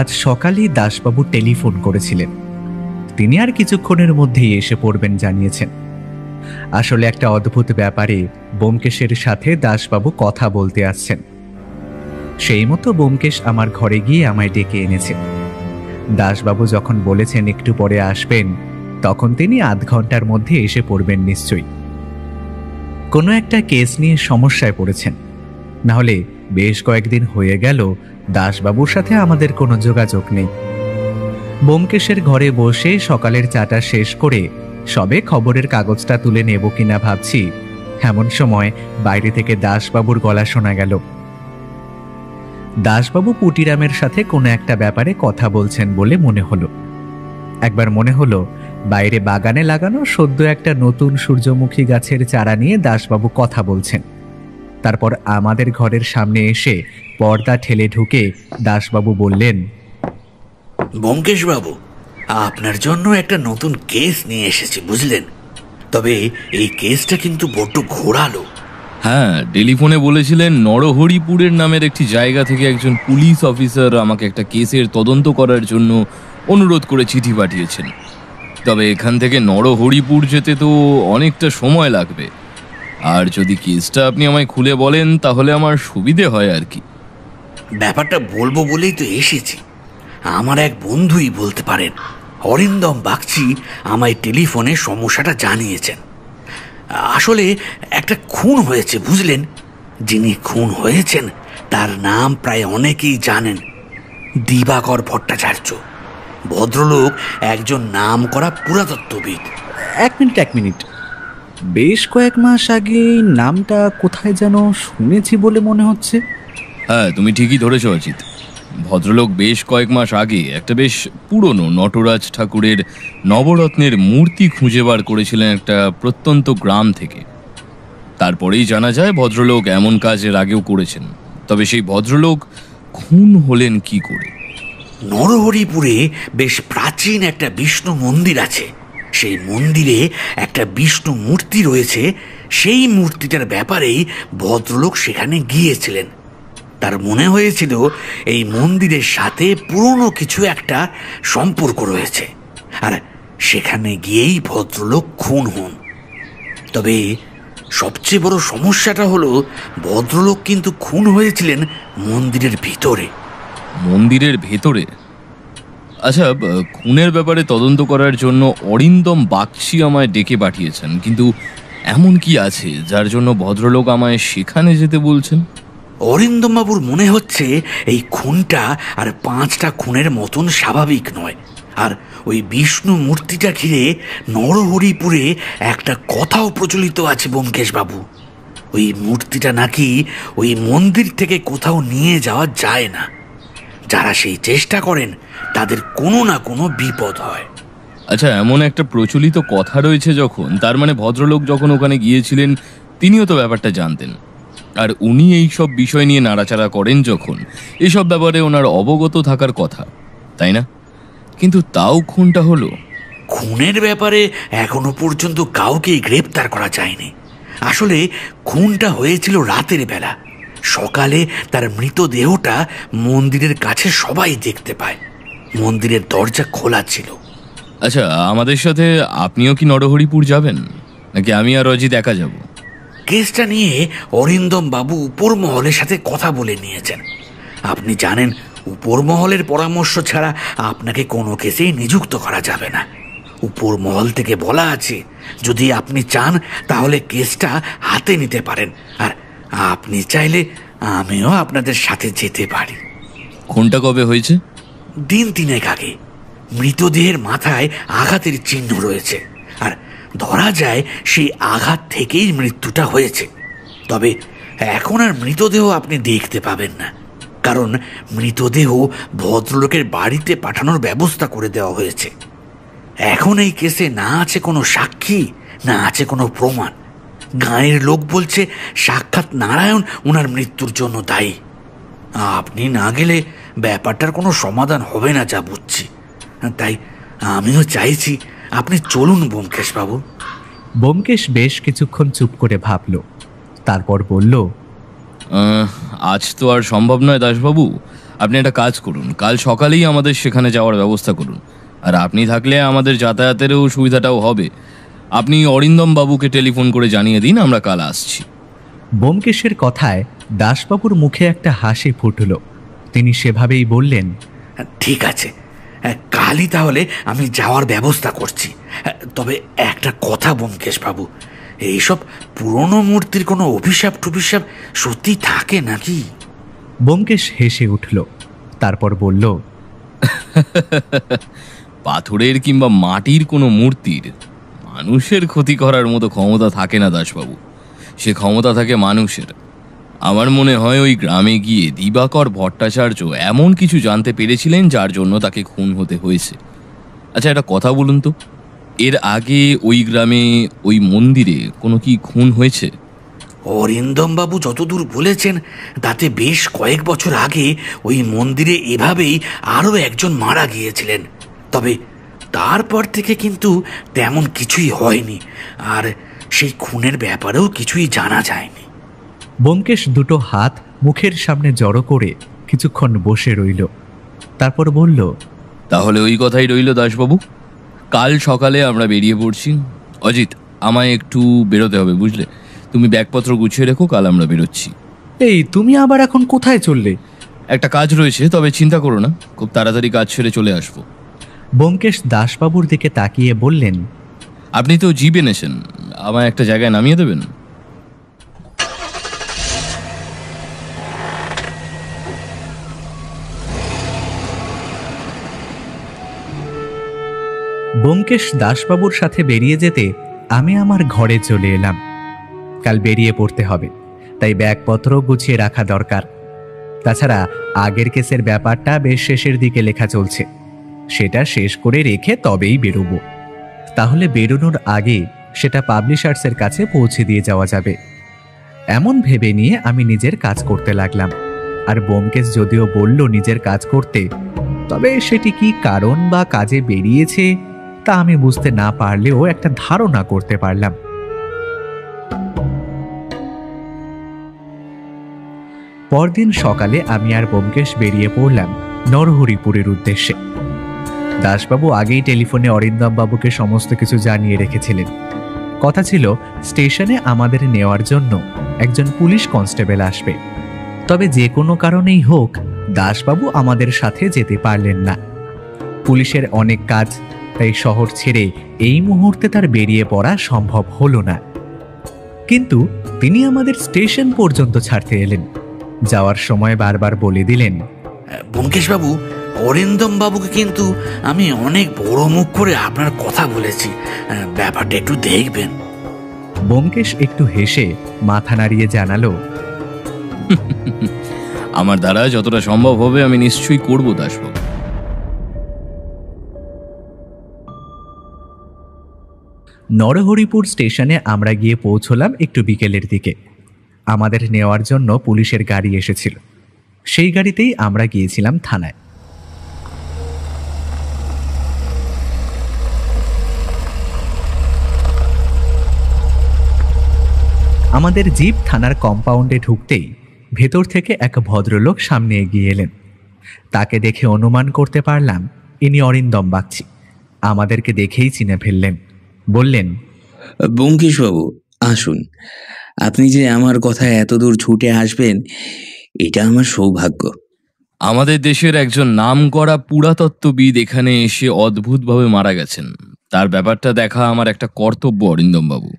আজ সকালেই দাসবাবু টেলিফোন করেছিলেন, তিনি আর কিছুক্ষণের মধ্যেই এসে পড়বেন জানিয়েছেন। আসলে একটা অদ্ভুত ব্যাপারে ব্যোমকেশের সাথে দাসবাবু কথা বলতে আসছেন। সেই মতো ব্যোমকেশ আমার ঘরে গিয়ে আমায় ডেকে এনেছে। দাসবাবু যখন বলেছেন একটু পরে আসবেন, তখন তিনি আধ ঘন্টার মধ্যে এসে পড়বেন নিশ্চয়ই। কোনো একটা কেস নিয়ে সমস্যায় পড়েছেন, নাহলে বেশ কয়েকদিন হয়ে গেল দাসবাবুর সাথে আমাদের কোনো যোগাযোগ নেই। ব্যোমকেশের ঘরে বসে সকালের চাটা শেষ করে সবে খবরের কাগজটা তুলে নেব কিনা ভাবছি, এমন সময় বাইরে থেকে দাসবাবুর গলা শোনা গেল। দাসবাবু পুটিরামের সাথে কোনো একটা ব্যাপারে কথা বলছেন বলে মনে হলো। একবার মনে হলো বাইরে বাগানে লাগানো সদ্য একটা নতুন সূর্যমুখী গাছের চারা নিয়ে দাসবাবু কথা বলছেন। তারপর আমাদের ঘরের সামনে এসে পর্দা ঠেলে ঢুকে দাসবাবু বললেন, ব্যোমকেশ বাবু, আপনার জন্য একটা নতুন কেস নিয়ে এসেছি বুঝলেন। তবে এই কেসটা কিন্তু বড্ড ঘোরালো। হ্যাঁ, টেলিফোনে বলেছিলেন নরহরিপুরের নামের একটি জায়গা থেকে একজন পুলিশ অফিসার আমাকে একটা কেসের তদন্ত করার জন্য অনুরোধ করে চিঠি পাঠিয়েছেন। তবে এখান থেকে নরহরিপুর যেতে তো অনেকটা সময় লাগবে, আর যদি কেসটা আপনি আমায় খুলে বলেন তাহলে আমার সুবিধে হয় আর কি। ব্যাপারটা বলবো বলেই তো এসেছি। আমার এক বন্ধুই বলতে পারেন, অরিন্দম বাগচি আমায় টেলিফোনে সমস্যাটা জানিয়েছেন। আসলে একটা খুন হয়েছে বুঝলেন। যিনি খুন হয়েছেন তার নাম প্রায় অনেকেই জানেন, দিবাকর ভট্টাচার্য। ভদ্রলোক একজন নামকরা পুরাতত্ত্ববিদ। এক মিনিট, বেশ কয়েক মাস আগে নামটা কোথায় যেন শুনেছি বলে মনে হচ্ছে। হ্যাঁ, তুমি ঠিকই ধরেছ অজিত। ভদ্রলোক বেশ কয়েক মাস আগে একটা বেশ পুরনো নটরাজ ঠাকুরের নবরত্নের মূর্তি খুঁজে বার করেছিলেন একটা প্রত্যন্ত গ্রাম থেকে। তারপরেই জানা যায় ভদ্রলোক এমন কাজ এর আগেও করেছেন। তবে সেই ভদ্রলোক খুন হলেন কি করে? নরহরিপুরে বেশ প্রাচীন একটা বিষ্ণু মন্দির আছে। সেই মন্দিরে একটা বিষ্ণু মূর্তি রয়েছে। সেই মূর্তিটার ব্যাপারেই ভদ্রলোক সেখানে গিয়েছিলেন। তার মনে হয়েছিল এই মন্দিরের সাথে পুরনো কিছু একটা সম্পর্ক রয়েছে, আর সেখানে গিয়েই ভদ্রলোক খুন হন। তবে সবচেয়ে বড় সমস্যাটা হলো, ভদ্রলোক কিন্তু খুন হয়েছিলেন মন্দিরের ভিতরে। মন্দিরের ভেতরে? আচ্ছা, খুনের ব্যাপারে তদন্ত করার জন্য অরিন্দম বাগচি আমায় ডেকে পাঠিয়েছেন, কিন্তু এমন কি আছে যার জন্য ভদ্রলোক আমায় সেখানে যেতে বলছেন? অরিন্দম বাবুর মনে হচ্ছে এই খুনটা আর 5টা খুনের মতন স্বাভাবিক নয়। আর ওই বিষ্ণু মূর্তিটা ঘিরে নরহরিপুরে একটা কথাও প্রচলিত আছে ব্যোমকেশ বাবু। ওই মূর্তিটা নাকি ওই মন্দির থেকে কোথাও নিয়ে যাওয়া যায় না। যারা সেই চেষ্টা করেন তাদের কোনো না কোনো বিপদ হয়। আচ্ছা, এমন একটা প্রচলিত কথা রয়েছে যখন, তার মানে ভদ্রলোক যখন ওখানে গিয়েছিলেন তিনিও তো ব্যাপারটা জানতেন। আর উনি এই সব বিষয় নিয়ে নাড়াচাড়া করেন যখন, এসব ব্যাপারে ওনার অবগত থাকার কথা, তাই না? কিন্তু তাও খুনটা হলো। খুনের ব্যাপারে এখনো পর্যন্ত কাউকেই গ্রেপ্তার করা যায়নি। আসলে খুনটা হয়েছিল রাতের বেলা। সকালে তার মৃতদেহটা মন্দিরের কাছে সবাই দেখতে পায়। মন্দিরের দরজা খোলা ছিল। আচ্ছা, আমাদের সাথে আপনিও কি নরহরিপুর যাবেন, নাকি আমি আর অজিত একা যাব? কেসটা নিয়ে অরিন্দম বাবু উপর মহলের সাথে কথা বলে নিয়েছেন। আপনি জানেন, উপর মহলের পরামর্শ ছাড়া আপনাকে কোনো কেসেই নিযুক্ত করা যাবে না। উপর মহল থেকে বলা আছে, যদি আপনি চান তাহলে কেসটা হাতে নিতে পারেন, আর আপনি চাইলে আমিও আপনাদের সাথে যেতে পারি। খুনটা কবে হয়েছে? দিন 3 আগে। মৃতদেহের মাথায় আঘাতের চিহ্ন রয়েছে, আর ধরা যায় সেই আঘাত থেকেই মৃত্যুটা হয়েছে। তবে এখন আর মৃতদেহ আপনি দেখতে পাবেন না, কারণ মৃতদেহ ভদ্রলোকের বাড়িতে পাঠানোর ব্যবস্থা করে দেওয়া হয়েছে। এখন এই কেসে না আছে কোনো সাক্ষী, না আছে কোনো প্রমাণ। গাঁয়ের লোক বলছে সাক্ষাৎ নারায়ণ ওনার মৃত্যুর জন্য দায়ী। আপনি না গেলে ব্যাপারটার কোনো সমাধান হবে না যা বুঝছি। তাই আমিও চাইছি আপনি চলুন ব্যোমকেশ বাবু। ব্যোমকেশ বেশ কিছুক্ষণ চুপ করে ভাবল, তারপর বলল, আজ তো আর সম্ভব নয় দাসবাবু। আপনি একটা কাজ করুন, কাল সকালেই আমাদের সেখানে যাওয়ার ব্যবস্থা করুন। আর আপনি থাকলে আমাদের যাতায়াতেরও সুবিধাটাও হবে। আপনি অরিন্দম বাবুকে টেলিফোন করে জানিয়ে দিন আমরা কাল আসছি। ব্যোমকেশের কথায় দাসবাবুর মুখে একটা হাসি ফুটল। তিনি সেভাবেই বললেন, ঠিক আছে, কালই তাহলে আমি যাওয়ার ব্যবস্থা করছি। তবে একটা কথা ব্যোমকেশ বাবু, এইসব পুরনো মূর্তির কোনো অভিশাপ টুভিশাপ সত্যি থাকে নাকি? ব্যোমকেশ হেসে উঠল, তারপর বলল, পাথরের কিংবা মাটির কোনো মূর্তির মানুষের ক্ষতি করার মতো ক্ষমতা থাকে না দাসবাবু, সে ক্ষমতা থাকে মানুষের। আমার মনে হয় ওই গ্রামে গিয়ে দিবাকর ভট্টাচার্য এমন কিছু জানতে পেরেছিলেন যার জন্য তাকে খুন হতে হয়েছে। আচ্ছা, একটা কথা বলুন তো, এর আগে ওই গ্রামে ওই মন্দিরে কোনো কি খুন হয়েছে? অরিন্দম বাবু যতদূর বলেছেন তাতে বেশ কয়েক বছর আগে ওই মন্দিরে এভাবেই আরও একজন মারা গিয়েছিলেন। তবে তারপর থেকে কিন্তু তেমন কিছুই হয়নি, আর সেই খুনের ব্যাপারেও কিছুই জানা যায়নি। ব্যোমকেশ দুটো হাত মুখের সামনে জড়ো করে কিছুক্ষণ বসে রইল, তারপর বলল, তাহলে ওই কথাই রইল দাসবাবু, কাল সকালে আমরা বেরিয়ে পড়ছি। অজিত, আমায় একটু বেরোতে হবে বুঝলে, তুমি ব্যাগপত্র গুছিয়ে রেখো, কাল আমরা বেরোচ্ছি। এই তুমি আবার এখন কোথায় চললে? একটা কাজ রয়েছে, তবে চিন্তা করো না, খুব তাড়াতাড়ি কাজ ছেড়ে চলে আসবো। ব্যোমকেশ দাসবাবুর দিকে তাকিয়ে বললেন, আপনি তো জিপ এনেছেন, আমায় একটা জায়গায় নামিয়ে দেবেন? ব্যোমকেশ দাসবাবুর সাথে বেরিয়ে যেতে আমি আমার ঘরে চলে এলাম। কাল বেরিয়ে পড়তে হবে, তাই ব্যাগপত্র গুছিয়ে রাখা দরকার। তাছাড়া আগের কেসের ব্যাপারটা বেশ শেষের দিকে লেখা চলছে, সেটা শেষ করে রেখে তবেই বেরোবো। তাহলে বেরোনোর আগে সেটা পাবলিশার্সের কাছে পৌঁছে দিয়ে যাওয়া যাবে। এমন ভেবে নিয়ে আমি নিজের কাজ করতে লাগলাম। আর ব্যোমকেশ যদিও বলল নিজের কাজ করতে, তবে সেটি কি কারণ বা কাজে বেরিয়েছে তা আমি বুঝতে না পারলেও একটা ধারণা করতে পারলাম। পরদিন সকালে আমি আর ব্যোমকেশ বেরিয়ে পড়লাম নরহরিপুরের উদ্দেশ্যে। দাসবাবু আগেই টেলিফোনে অরিন্দম বাবুকে সমস্ত কিছু জানিয়ে রেখেছিলেন। কথা ছিল স্টেশনে আমাদের নেওয়ার জন্য একজন পুলিশ কনস্টেবল আসবে। তবে যে কোনো কারণেই হোক দাসবাবু আমাদের সাথে যেতে পারলেন না। পুলিশের অনেক কাজ, তাই শহর ছেড়ে এই মুহূর্তে তার বেরিয়ে পড়া সম্ভব হলো না। কিন্তু তিনি আমাদের স্টেশন পর্যন্ত ছাড়তে এলেন। যাওয়ার সময় বারবার বলে দিলেন, ব্যোমকেশ বাবু, অরিন্দম বাবুকে কিন্তু আমি অনেক বড় মুখ করে আপনার কথা বলেছি, ব্যাপারটা একটু দেখবেন। ব্যোমকেশ একটু হেসে মাথা নাড়িয়ে জানালো, আমার দ্বারা যতটা সম্ভব হবে আমি নিশ্চয়ই করব দাসবাবু। নরহরিপুর স্টেশনে আমরা গিয়ে পৌঁছলাম একটু বিকেলের দিকে। আমাদের নেওয়ার জন্য পুলিশের গাড়ি এসেছিল, সেই গাড়িতেই আমরা গিয়েছিলাম থানায়। আমাদের জিপ থানার কম্পাউন্ডে ঢুকতেই ভেতর থেকে এক ভদ্রলোক সামনে এগিয়ে এলেন। তাকে দেখে অনুমান করতে পারলাম ইনি অরিন্দম বাগচি। আমাদেরকে দেখেই চিনে ফেললেন। বললেন, ব্যোমকেশবাবু আসুন, আপনি যে আমার কথায় এত দূর ছুটে আসবেন এটা আমার সৌভাগ্য। আমাদের দেশের একজন নামকরা পুরাতত্ত্ববিদ এখানে এসে অদ্ভুতভাবে মারা গেছেন, তার ব্যাপারটা দেখা আমার একটা কর্তব্য অরিন্দম বাবু।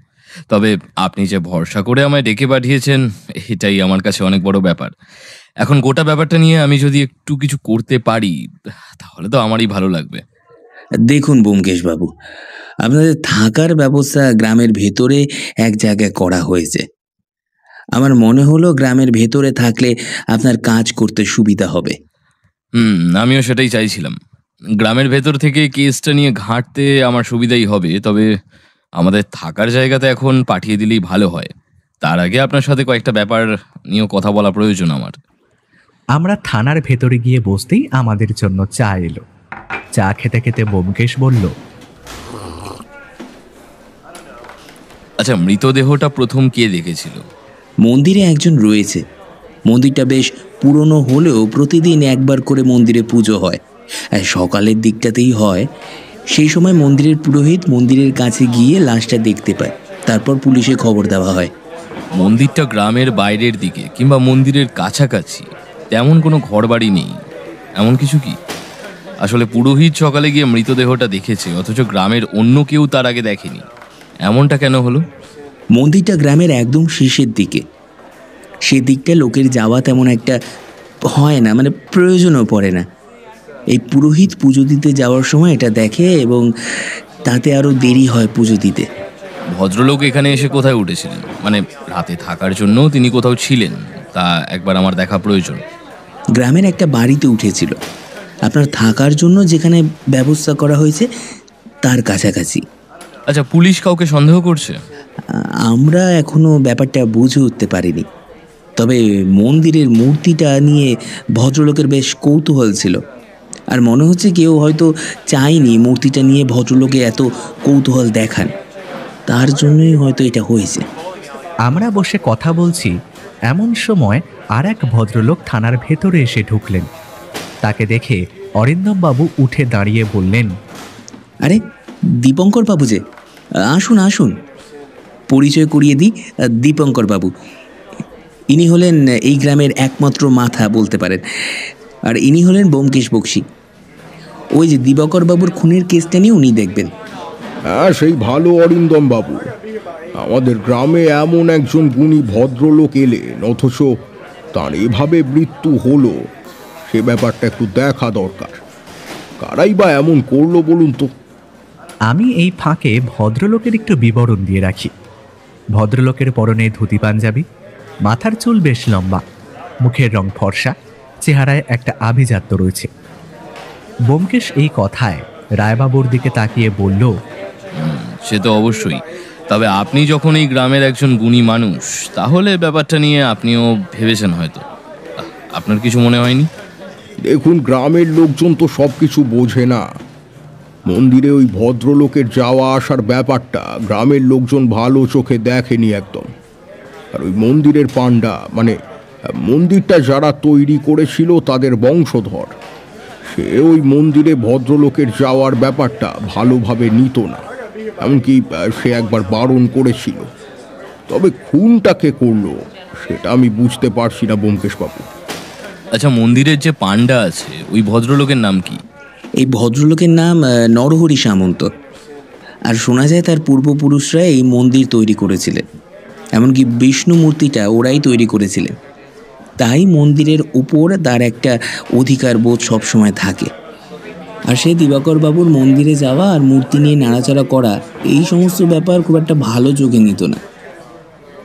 তবে আপনি যে ভরসা করে আমায় ডেকে পাঠিয়েছেন এটাই আমার কাছে অনেক বড় ব্যাপার। এখন গোটা ব্যাপারটা নিয়ে আমি যদি একটু কিছু করতে পারি তাহলে তো আমারই ভালো লাগবে। দেখুন ব্যোমকেশবাবু, আপনাদের থাকার ব্যবস্থা গ্রামের ভেতরে এক জায়গায় করা হয়েছে। আমার মনে হলো গ্রামের ভেতরে থাকলে আপনার কাজ করতে সুবিধা হবে। আমিও সেটাই চাইছিলাম। গ্রামের ভেতর থেকে কেসটা নিয়ে ঘাঁটতে আমার সুবিধাই হবে, তবে আমাদের থাকার জায়গাতে এখন পাঠিয়ে দিলেই ভালো হয়। তার আগে আপনার সাথে কয়েকটা ব্যাপার নিয়েও কথা বলা প্রয়োজন আমার। আমরা থানার ভেতরে গিয়ে বসতেই আমাদের জন্য চা এলো। চা খেতে খেতে ব্যোমকেশ বলল, আচ্ছা, মৃতদেহটা প্রথম কে দেখেছিল? মন্দিরে একজন রয়েছে, মন্দিরটা বেশ পুরনো হলেও প্রতিদিন একবার করে মন্দিরে পুজো হয়, আর সকালের দিকটাতেই হয়। সেই সময় মন্দিরের পুরোহিত মন্দিরের কাছে গিয়ে লাশটা দেখতে পায়, তারপর পুলিশে খবর দেওয়া হয়। মন্দিরটা গ্রামের বাইরের দিকে কিংবা মন্দিরের কাছাকাছি তেমন কোনো ঘরবাড়ি নেই, এমন কিছু কি? আসলে পুরোহিত সকালে গিয়ে মৃতদেহটা দেখেছে, অথচ গ্রামের অন্য কেউ তার আগে দেখেনি, এমনটা কেন হলো? মন্দিরটা গ্রামের একদম শেষের দিকে, সেদিকটা লোকের যাওয়া তেমন একটা হয় না, মানে প্রয়োজনও পড়ে না। এই পুরোহিত পুজো দিতে যাওয়ার সময় এটা দেখে এবং তাতে আরও দেরি হয় পুজো দিতে। ভদ্রলোক এখানে এসে কোথায় উঠেছিলেন? মানে রাতে থাকার জন্য তিনি কোথাও ছিলেন, তা একবার আমার দেখা প্রয়োজন। গ্রামের একটা বাড়িতে উঠেছিল, আপনার থাকার জন্য যেখানে ব্যবস্থা করা হয়েছে তার কাছাকাছি। আচ্ছা, পুলিশ কাউকে সন্দেহ করছে? আমরা এখনো ব্যাপারটা বুঝে উঠতে পারিনি, তবে মন্দিরের মূর্তিটা নিয়ে ভদ্রলোকের বেশ কৌতূহল ছিল, আর মনে হচ্ছে কেউ হয়তো চায়নি মূর্তিটা নিয়ে ভদ্রলোকে এত কৌতূহল দেখান, তার জন্যই হয়তো এটা হয়েছে। আমরা বসে কথা বলছি, এমন সময় আর এক ভদ্রলোক থানার ভেতরে এসে ঢুকলেন। তাকে দেখে অরিন্দম বাবু উঠে দাঁড়িয়ে বললেন, আরে দীপঙ্কর বাবু যে, আসুন আসুন, পরিচয় করিয়ে দিই, দীপঙ্কর বাবু। ইনি হলেন এই গ্রামের একমাত্র মাথা বলতে পারেন, আর ইনি হলেন ব্যোমকেশ বক্সী। ওই যে দিবাকর বাবুর খুনের কেসটা নিয়ে উনি দেখবেন। হ্যাঁ, সেই ভালো অরিন্দম বাবু। আমাদের গ্রামে এমন একজন গুণী ভদ্রলোক এলেন, অথচ তার এভাবে মৃত্যু হলো, সে ব্যাপারটা একটু দেখা দরকার। কারাই বা এমন করলো বলুন তো? আমি এই ফাঁকে ভদ্রলোকের একটু বিবরণ দিয়ে রাখি। ভদ্রলোকের পরনে ধুতি পাঞ্জাবি, মাথার চুল বেশ লম্বা, মুখের রং ফর্সা, চেহারায় একটা আভিজাত্য রয়েছে। ব্যোমকেশ এই কথায় রায়বাবুর দিকে তাকিয়ে বলল, সে তো অবশ্যই, তবে আপনি যখন এই গ্রামের একজন গুণী মানুষ, তাহলে ব্যাপারটা নিয়ে আপনিও ভেবেছেন হয়তো। আপনার কিছু মনে হয়নি? দেখুন, গ্রামের লোকজন তো সব কিছু বোঝে না। মন্দিরে ওই ভদ্রলোকের যাওয়া আসার ব্যাপারটা গ্রামের লোকজন ভালো চোখে দেখেনি একদম। আর ওই মন্দিরের পাণ্ডা, মানে মন্দিরটা যারা তৈরি করেছিল তাদের বংশধর, সে ওই মন্দিরে ভদ্রলোকের যাওয়ার ব্যাপারটা ভালোভাবে নিত না, এমনকি সে একবার বারণ করেছিল। তবে খুনটাকে করলো সেটা আমি বুঝতে পারছি না ব্যোমকেশবাবু। আচ্ছা, মন্দিরের যে পাণ্ডা আছে, ওই ভদ্রলোকের নাম কি? এই ভদ্রলোকের নাম নরহরি সামন্ত, আর শোনা যায় তার পূর্বপুরুষরা এই মন্দির তৈরি করেছিলেন, এমনকি বিষ্ণু মূর্তিটা ওরাই তৈরি করেছিলেন। তাই মন্দিরের উপর তার একটা অধিকার বোধ সবসময় থাকে। আর সে দিবাকর বাবুর মন্দিরে যাওয়া আর মূর্তি নিয়ে নাড়াচাড়া করা, এই সমস্ত ব্যাপার খুব একটা ভালো চোখে নিত না।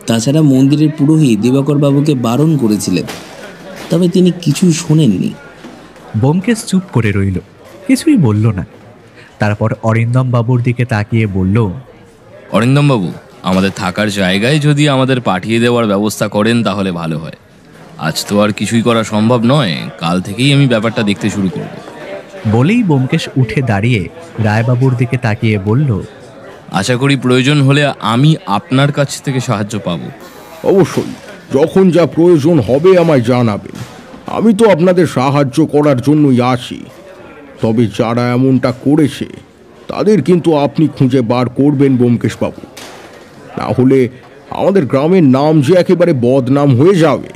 তাছাড়া মন্দিরের পুরোহিত দিবাকর বাবুকে বারণ করেছিলেন, তবে তিনি কিছুই শোনেননি। ব্যোমকেশ চুপ করে রইল, কিছুই বলল না। তারপর অরিন্দম বাবুর দিকে তাকিয়ে বলল, অরিন্দম বাবু, আমাদের থাকার জায়গায় যদি আমাদের পাঠিয়ে দেওয়ার ব্যবস্থা করেন তাহলে ভালো হয়। আজ তো আর কিছুই করা সম্ভব নয়, কাল থেকেই আমি ব্যাপারটা দেখতে শুরু করব। বলেই ব্যোমকেশ উঠে দাঁড়িয়ে রায়বাবুর দিকে তাকিয়ে বলল, আশা করি প্রয়োজন হলে আমি আপনার কাছ থেকে সাহায্য পাব। অবশ্যই, যখন যা প্রয়োজন হবে আমায় জানাবেন। আমি তো আপনাদের সাহায্য করার জন্যই আছি। তবে যারা এমনটা করেছে তাদের কিন্তু আপনি খুঁজে বার করবেন ব্যোমকেশবাবু, না হলে আমাদের গ্রামের নাম যে একেবারে বদনাম হয়ে যাবে।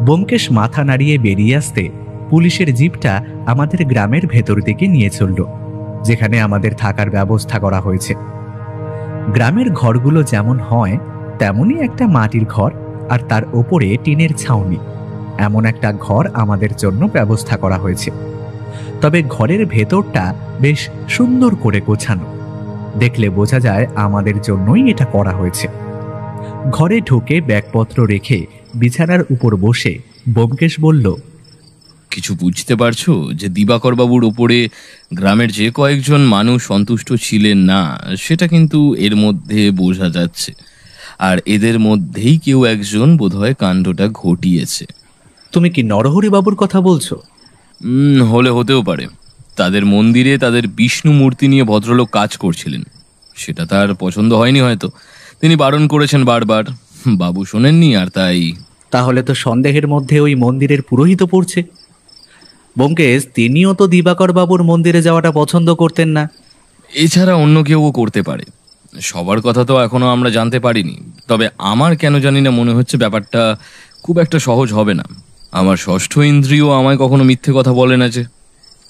ব্যোমকেশ মাথা নাড়িয়ে বেরিয়ে আসতে পুলিশের জিপটা আমাদের গ্রামের ভেতর দিকে নিয়ে চলল, যেখানে আমাদের থাকার ব্যবস্থা করা হয়েছে। গ্রামের ঘরগুলো যেমন হয় তেমনই একটা মাটির ঘর, আর তার ওপরে টিনের ছাউনি, এমন একটা ঘর আমাদের জন্য ব্যবস্থা করা হয়েছে। তবে ঘরের ভেতরটা বেশ সুন্দর করে গোছানো, দেখলে বোঝা যায় আমাদের জন্যই এটা করা হয়েছে। ঘরে ঢুকে ব্যাগপত্র রেখে বিছানার উপর বসে ব্যোমকেশ বলল, কিছু বুঝতে পারছো যে দিবাকর বাবুর ওপরে গ্রামের যে কয়েকজন মানুষ সন্তুষ্ট ছিলেন না, সেটা কিন্তু এর মধ্যে বোঝা যাচ্ছে। আর এদের মধ্যেই কেউ একজন বোধহয় কাণ্ডটা ঘটিয়েছে। তুমি কি নরহরি বাবুর কথা বলছো? হলে হতেও পারে। তাদের মন্দিরে তাদের বিষ্ণু মূর্তি নিয়ে ভদ্রলোক কাজ করছিলেন, সেটা তার পছন্দ হয়নি হয়তো, তিনি বারণ করেছেন বারবার, বাবু শোনেননি, আর তাই। তাহলে তো সন্দেহের মধ্যে ওই মন্দিরের পুরোহিত পড়ছে। ব্যোমকেশ, তিনিও তো দিবাকর বাবুর মন্দিরে যাওয়াটা পছন্দ করতেন না। এছাড়া অন্য কেউ করতে পারে, সবার কথা তো এখনো আমরা জানতে পারিনি। তবে আমার কেন জানি না মনে হচ্ছে ব্যাপারটা খুব একটা সহজ হবে না। আমার ষষ্ঠ ইন্দ্রিয় আমায় কখনো মিথ্যে কথা বলে না, যে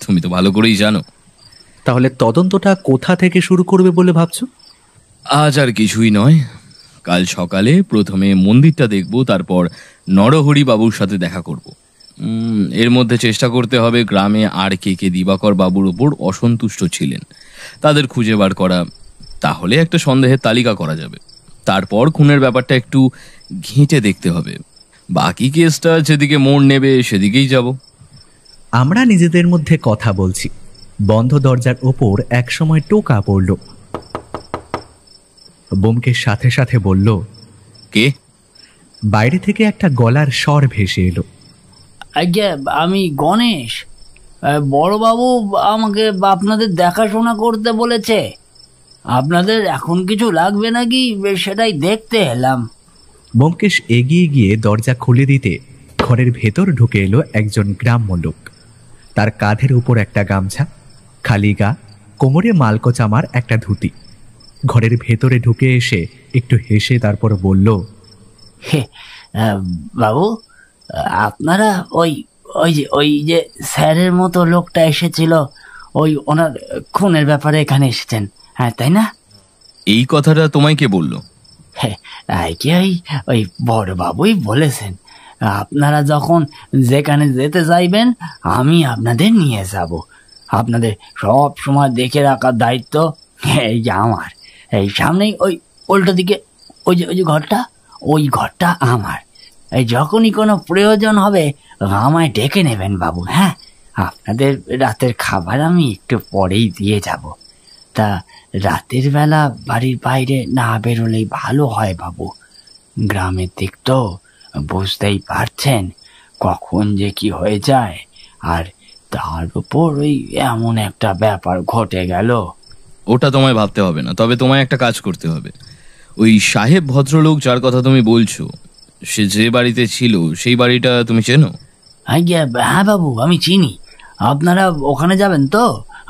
তুমি তো ভালো করেই জানো। তাহলে তদন্তটা কোথা থেকে শুরু করবে বলে ভাবছো? আজ আর কিছুই নয়, কাল সকালে প্রথমে মন্দিরটা দেখব, তারপর নরহরি বাবুর সাথে দেখা করব। এর মধ্যে চেষ্টা করতে হবে গ্রামে আর কে কে দিবাকর বাবুর ওপর অসন্তুষ্ট ছিলেন তাদের খুঁজে বার করা। তাহলে একটা সন্দেহের তালিকা করা যাবে। তারপর খুনের ব্যাপারটা একটু ঘেঁটে দেখতে হবে। বাকি কেসটা যেদিকে মোড় নেবে সেদিকেই যাব। আমরা নিজেদের মধ্যে কথা বলছি, বন্ধ দরজার ওপর একসময় টোকা পড়ল। ব্যোমকেশ সাথে সাথে বলল, কে? বাইরে থেকে একটা গলার স্বর ভেসে এলো। আজ্ঞা, আমি গণেশ। বড়বাবু আমাকে আপনাদের দেখাশোনা করতে বলেছে। আপনাদের এখন কিছু লাগবে নাকি সেটাই দেখতে এলাম। ব্যোমকেশ এগিয়ে গিয়ে দরজা খুলে দিতে ঘরের ভেতর ঢুকে এলো একজন গ্রাম্য লোক। তার কাঁধের উপর একটা গামছা, খালি গা, কোমরে মালকো চামার একটা ধুতি। ঘরের ভেতরে ঢুকে এসে একটু হেসে তারপর বলল, বাবু, আপনারা ওই ওই যে স্যারের মতো লোকটা এসেছিল, ওনার খুনের ব্যাপারে এখানে এসেছেন, হ্যাঁ তাই না? এই কথাটা তোমায় কে বললো? ওই বড়বাবুই বলেছেন, আপনারা যখন যেখানে যেতে চাইবেন আমি আপনাদের নিয়ে যাব। আপনাদের সব সময় দেখে রাখার দায়িত্ব এই আমার। এই সামনেই ওই উল্টো দিকে ওই যে ঘরটা আমার। এই যখনই কোনো প্রয়োজন হবে আমায় ডেকে নেবেন বাবু। হ্যাঁ, আপনাদের রাতের খাবার আমি একটু পরেই দিয়ে যাব। তা রাতের বেলা বাড়ির বাইরে না বেরোলেই ভালো হয় বাবু। গ্রামের দিক তো বুঝতেই পারছেন, কখন যে কি হয়ে যায়। আর তার উপর ওই এমন একটা ব্যাপার ঘটে গেল। ওটা তোমায় ভাবতে হবে না, তবে তোমায় একটা কাজ করতে হবে। ওই সাহেব ভদ্রলোক যার কথা তুমি বলছো, সে যে বাড়িতে ছিল সেই বাড়িটা তুমি চেনো? হ্যাঁ বাবু, আমি চিনি। আপনারা ওখানে যাবেন তো?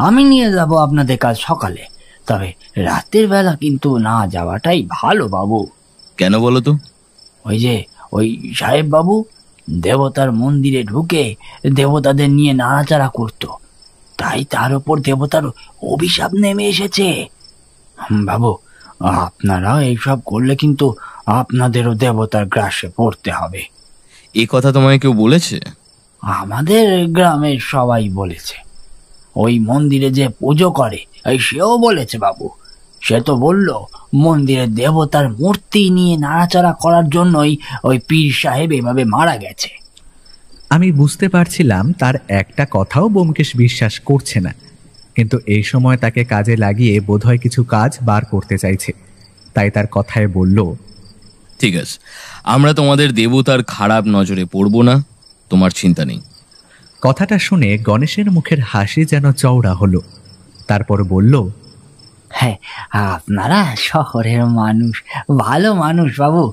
আমি নিয়ে যাব আপনাদের কাল সকালে। তবে রাতের বেলা কিন্তু না যাওয়াটাই ভালো বাবু। কেন বলো তো? ওই সাহেব বাবু দেবতার মন্দিরে ঢুকে দেবতাদের নিয়ে নাড়াচাড়া করত, তাই তার উপর দেবতার অভিশাপ নেমে এসেছে। বাবু, আপনারা এইসব করলে কিন্তু আপনাদেরও দেবতার গ্রাসে পড়তে হবে। এই কথা তোমায় কেউ বলেছে? আমাদের গ্রামের সবাই বলেছে। ওই মন্দিরে যে পুজো করে সেও বলেছে বাবু। সে তো বলল মন্দিরে দেবতার মূর্তি নিয়ে নাড়াচাড়া করার জন্যই ওই পীর সাহেব এভাবে মারা গেছে। আমি বুঝতে পারছিলাম তার একটা কথাও ব্যোমকেশ বিশ্বাস করছে না, কিন্তু এই সময় তাকে কাজে লাগিয়ে বোধহয় কিছু কাজ বার করতে চাইছে। তাই তার কথায় বলল, ঠিক আছে, আমরা তোমাদের দেবতার খারাপ নজরে পড়ব না, তোমার চিন্তা নেই। কথাটা শুনে গণেশের মুখের হাসি যেন চওড়া হলো। তারপর বলল, হ্যাঁ, আপনারা শহরের মানুষ, ভালো মানুষ বাবু।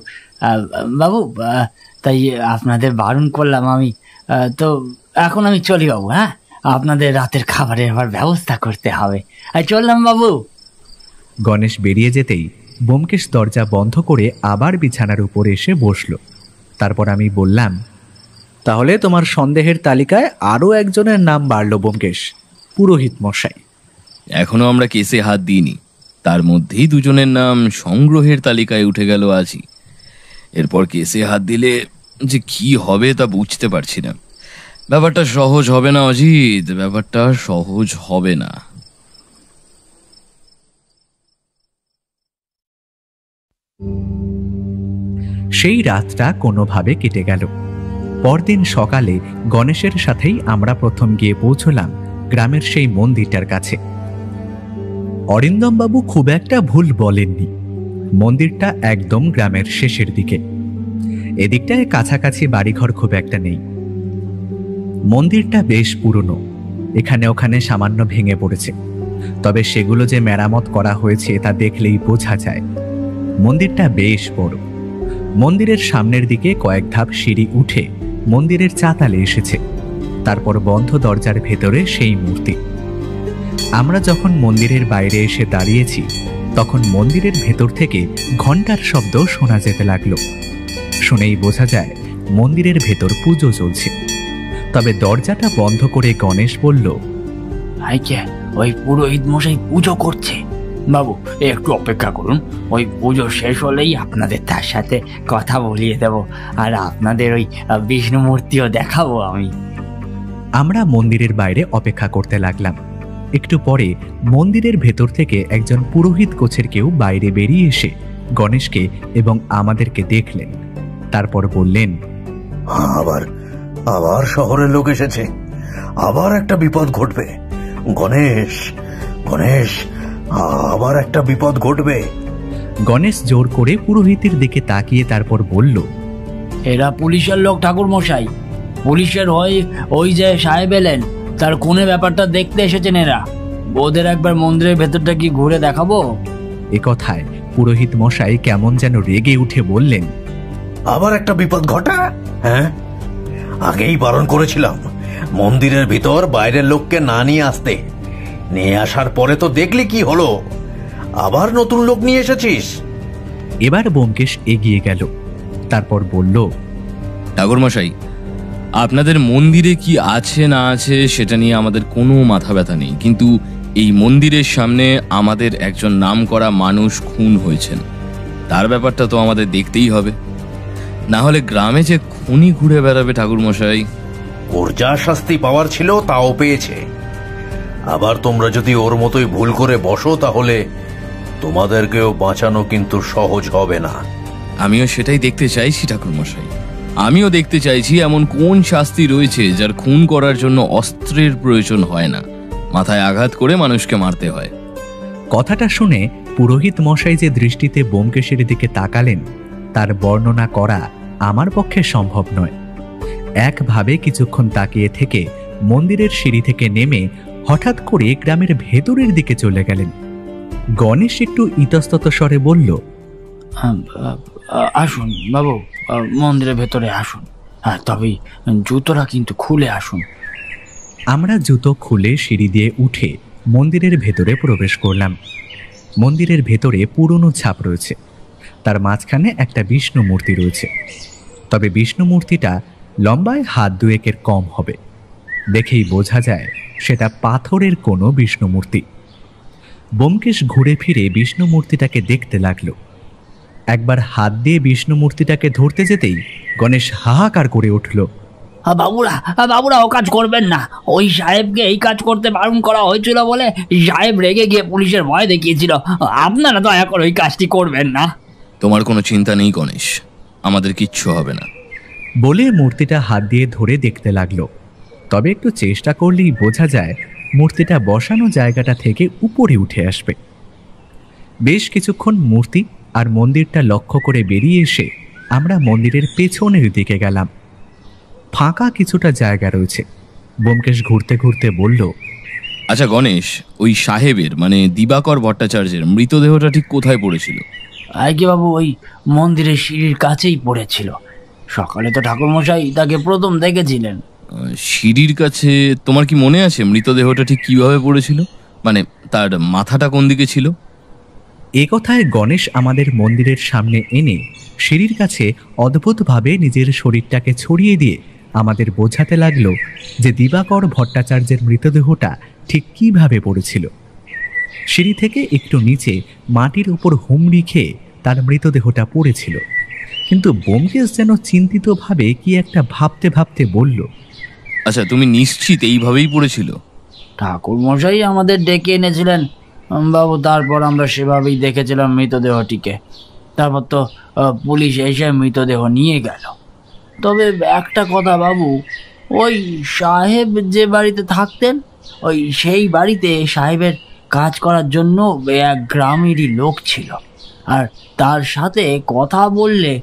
বাবু, তাই আপনাদের বারণ করলাম আমি। তো এখন আমি চলি বাবু। হ্যাঁ, আপনাদের রাতের খাবারের আবার ব্যবস্থা করতে হবে। চললাম বাবু। গণেশ বেরিয়ে যেতেই ব্যোমকেশ দরজা বন্ধ করে আবার বিছানার উপর এসে বসল। তারপর আমি বললাম, তাহলে তোমার সন্দেহের তালিকায় আরও একজনের নাম বাড়ল ব্যোমকেশ, পুরোহিত মশাই। এখনো আমরা কেসে হাত দিইনি, তার মধ্যেই দুজনের নাম সংগ্রহের তালিকায় উঠে গেল আজই। এরপর কেসে হাত দিলে যে কি হবে তা বুঝতে পারছি না। ব্যাপারটা সহজ হবে না অজিত, ব্যাপারটা সহজ হবে না। সেই রাতটা কোনোভাবে কেটে গেল। পরদিন সকালে গণেশের সাথেই আমরা প্রথম গিয়ে পৌঁছলাম গ্রামের সেই মন্দিরটার কাছে। অরিন্দমবাবু খুব একটা ভুল বলেননি। মন্দিরটা একদম গ্রামের শেষের দিকে। এদিকটায় কাছাকাছি বাড়িঘর খুব একটা নেই। মন্দিরটা বেশ পুরনো, এখানে ওখানে সামান্য ভেঙে পড়েছে, তবে সেগুলো যে মেরামত করা হয়েছে তা দেখলেই বোঝা যায়। মন্দিরটা বেশ বড়। মন্দিরের সামনের দিকে কয়েক ধাপ সিঁড়ি উঠে মন্দিরের চাতালে এসেছে। তারপর বন্ধ দরজার ভেতরে সেই মূর্তি। আমরা যখন মন্দিরের বাইরে এসে দাঁড়িয়েছি তখন মন্দিরের ভেতর থেকে ঘণ্টার শব্দ শোনা যেতে লাগলো। শুনেই বোঝা যায় মন্দিরের ভেতর পুজো চলছে। তবে দরজাটা বন্ধ করে গণেশ বলল, আইকে ওই পুরোহিত মশাই পুজো করছে। বাবু একটু অপেক্ষা করুন, ওই পুজো শেষ হলেই আপনাদের তার সাথে কথা বলিয়ে দেব, আর আপনাদের ওই বিষ্ণু মূর্তিও দেখাবো আমি। আমরা মন্দিরের বাইরে অপেক্ষা করতে লাগলাম। একটু পরে মন্দিরের ভেতর থেকে একজন পুরোহিত গোছের কেউ বাইরে বেরিয়ে এসে গণেশকে এবং আমাদেরকে দেখলেন। তারপর বললেন, আবার আবার শহরের লোক এসেছে, আবার একটা বিপদ ঘটবে। গণেশ, গণেশ, আবার একটা বিপদ ঘটবে। গণেশ জোর করে পুরোহিতের দিকে তাকিয়ে তারপর বলল, এরা পুলিশের লোক ঠাকুর মশাই। পুলিশের ওই যে সাহেব এলেন, তার খুনে ব্যাপারটা দেখতে এসেছেন এরা। ওদের একবার মন্দিরের ভেতরটা কি ঘুরে দেখাবো? এ কথায় পুরোহিত মশাই কেমন যেন রেগে উঠে বললেন, আবার একটা বিপদ ঘটা? হ্যাঁ, আগেই বারণ করেছিলাম মন্দিরের ভিতর বাইরের লোককে না নিয়ে আসতে। নিয়ে আসার পরে তো দেখলি কি হলো, আবার নতুন লোক নিয়ে এসেছিস। এবার ব্যোমকেশ এগিয়ে গেল। তারপর বলল, ঠাকুরমশাই, আপনাদের মন্দিরে কি আছে না আছে সেটা নিয়ে আমাদের কোনো মাথা ব্যথা নেই, কিন্তু এই মন্দিরের সামনে আমাদের একজন নামকরা মানুষ খুন হয়েছেন, তার ব্যাপারটা তো আমাদের দেখতেই হবে। না হলে গ্রামে যে খুনি ঘুরে বেড়াবে ঠাকুরমশাই। ওর যা শাস্তি পাওয়ার ছিল তাও পেয়েছে। আবার তোমরা যদি ওর মতোই ভুল করে বসো তাহলে তোমাদেরকেও বাঁচানো কিন্তু সহজ হবে না। আমিও সেটাই দেখতে চাইছি ঠাকুরমশাই। আমিও দেখতে চাইছি এমন কোন শাস্তি রয়েছে যার খুন করার জন্য অস্ত্রের প্রয়োজন হয় না, মাথায় আঘাত করে মানুষকে মারতে হয়। কথাটা শুনে পুরোহিত মশাই যে দৃষ্টিতে ব্যোমকেশের দিকে তাকালেন তার বর্ণনা করা আমার পক্ষে সম্ভব নয়। একভাবে কিছুক্ষণ তাকিয়ে থেকে মন্দিরের সিঁড়ি থেকে নেমে হঠাৎ করে গ্রামের ভেতরের দিকে চলে গেলেন। গণেশ একটু ইতস্তত স্বরে বলল, আসুন বাবু, মন্দিরের ভেতরে আসুন, তবে জুতোটা কিন্তু খুলে আসুন। আমরা জুতো খুলে সিঁড়ি দিয়ে উঠে মন্দিরের ভেতরে প্রবেশ করলাম। মন্দিরের ভেতরে পুরনো ছাপ রয়েছে, তার মাঝখানে একটা বিষ্ণু মূর্তি রয়েছে। তবে বিষ্ণু মূর্তিটা লম্বায় হাত দুয়েকের কম হবে। দেখেই বোঝা যায় সেটা পাথরের কোনো বিষ্ণু মূর্তি। ব্যোমকেশ ঘুরে ফিরে বিষ্ণু মূর্তিটাকে দেখতে লাগলো। একবার হাত দিয়ে বিষ্ণু মূর্তিটাকে ধরতে যেতেই গণেশ হাহাকার করে উঠল, বাবুরা ও কাজ করবেন না। ওই সাহেবকে এই কাজ করতে বারণ করা হয়েছিল বলে সাহেব রেগে গিয়ে পুলিশের ভয় দেখিয়েছিল। আপনারা দয়া করে ওই কাজটি করবেন না। তোমার কোনো চিন্তা নেই গণেশ, আমাদের কিচ্ছু হবে না। বলে মূর্তিটা হাত দিয়ে ধরে দেখতে লাগলো। তবে একটু চেষ্টা করলেই বোঝা যায় মূর্তিটা বসানো জায়গাটা থেকে উপরে উঠে আসবে। বেশ কিছুক্ষণ মূর্তি আর মন্দিরটা লক্ষ্য করে বেরিয়ে এসে আমরা মন্দিরের পেছনের দিকে গেলাম। ফাঁকা কিছুটা জায়গা রয়েছে। ব্যোমকেশ ঘুরতে ঘুরতে বলল, আচ্ছা গণেশ, ওই সাহেবের মানে দিবাকর ভট্টাচার্যের মৃতদেহটা ঠিক কোথায় পড়েছিল? আগে বাবু, ওই মন্দিরের সিঁড়ির কাছেই পড়েছিল। সকালে তো ঠাকুরমশাই তাকে প্রথম দেখেছিলেন। সিঁড়ির কাছে? তোমার কি মনে আছে মৃতদেহটা ঠিক কিভাবে পড়েছিল? মানে তার মাথাটা কোন দিকে ছিল? এ কথায় গণেশ আমাদের মন্দিরের সামনে এনে সিঁড়ির কাছে অদ্ভুতভাবে নিজের শরীরটাকে ছড়িয়ে দিয়ে আমাদের বোঝাতে লাগলো যে দিবাকর ভট্টাচার্যের মৃতদেহটা ঠিক কিভাবে পড়েছিল। সিঁড়ি থেকে একটু নিচে মাটির উপর হুমড়ি খেয়ে তার মৃতদেহটা পড়েছিল। কিন্তু ব্যোমকেশ যেন চিন্তিতভাবে কি একটা ভাবতে ভাবতে বলল, আচ্ছা, তুমি নিশ্চিত এইভাবেই পড়েছিল? ঠাকুরমশাই আমাদের ডেকে এনেছিলেন বাবু, তারপর আমরা সেভাবেই দেখেছিলাম মৃতদেহটিকে। তারপর তো পুলিশ এসে মৃতদেহ নিয়ে গেল। তবে একটা কথা বাবু, ওই সাহেব যে বাড়িতে থাকতেন, সেই বাড়িতে সাহেবের কাজ করার জন্য এক গ্রামেরই লোক ছিল, আর তার সাথে কথা বললে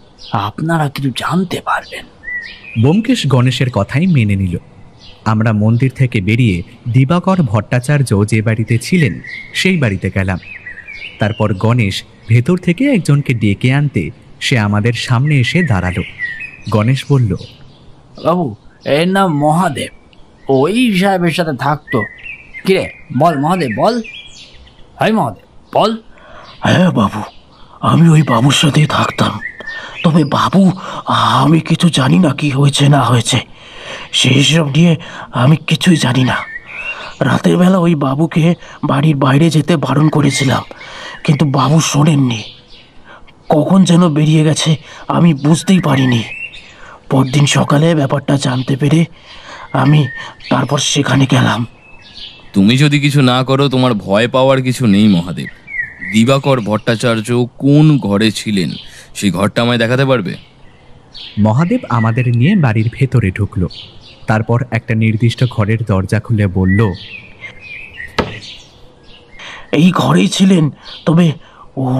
আপনারা কিছু জানতে পারবেন। ব্যোমকেশ গণেশের কথাই মেনে নিল। আমরা মন্দির থেকে বেরিয়ে দিবাকর ভট্টাচার্য যে বাড়িতে ছিলেন সেই বাড়িতে গেলাম। তারপর গণেশ ভেতর থেকে একজনকে ডেকে আনতে সে আমাদের সামনে এসে দাঁড়ালো। গণেশ বলল, বাবু, এর নাম মহাদেব, ওই সাহেবের সাথে থাকতো। কিরে বল মহাদেব, বল। হাই মহাদেব, বল। হ্যাঁ বাবু, আমি ওই বাবুর সাথেই থাকতাম। তবে বাবু, আমি কিছু জানি না কি হয়েছে না হয়েছে, সেই সব নিয়ে আমি কিছুই জানি না। রাতের বেলা ওই বাবুকে বাড়ির বাইরে যেতে বারণ করেছিলাম, কিন্তু বাবু শোনেননি। কখন যেন বেরিয়ে গেছে আমি বুঝতেই পারিনি। পরদিন সকালে ব্যাপারটা জানতে পেরে আমি তারপর সেখানে গেলাম। তুমি যদি কিছু না করো তোমার ভয় পাওয়ার কিছু নেই মহাদেব। দিবাকর ভট্টাচার্য কোন ঘরে ছিলেন সেই ঘরটা আমায় দেখাতে পারবে? মহাদেব আমাদের নিয়ে বাড়ির ভেতরে ঢুকলো। তারপর একটা নির্দিষ্ট ঘরের দরজা খুলে বলল, এই ঘরেই ছিলেন, তবে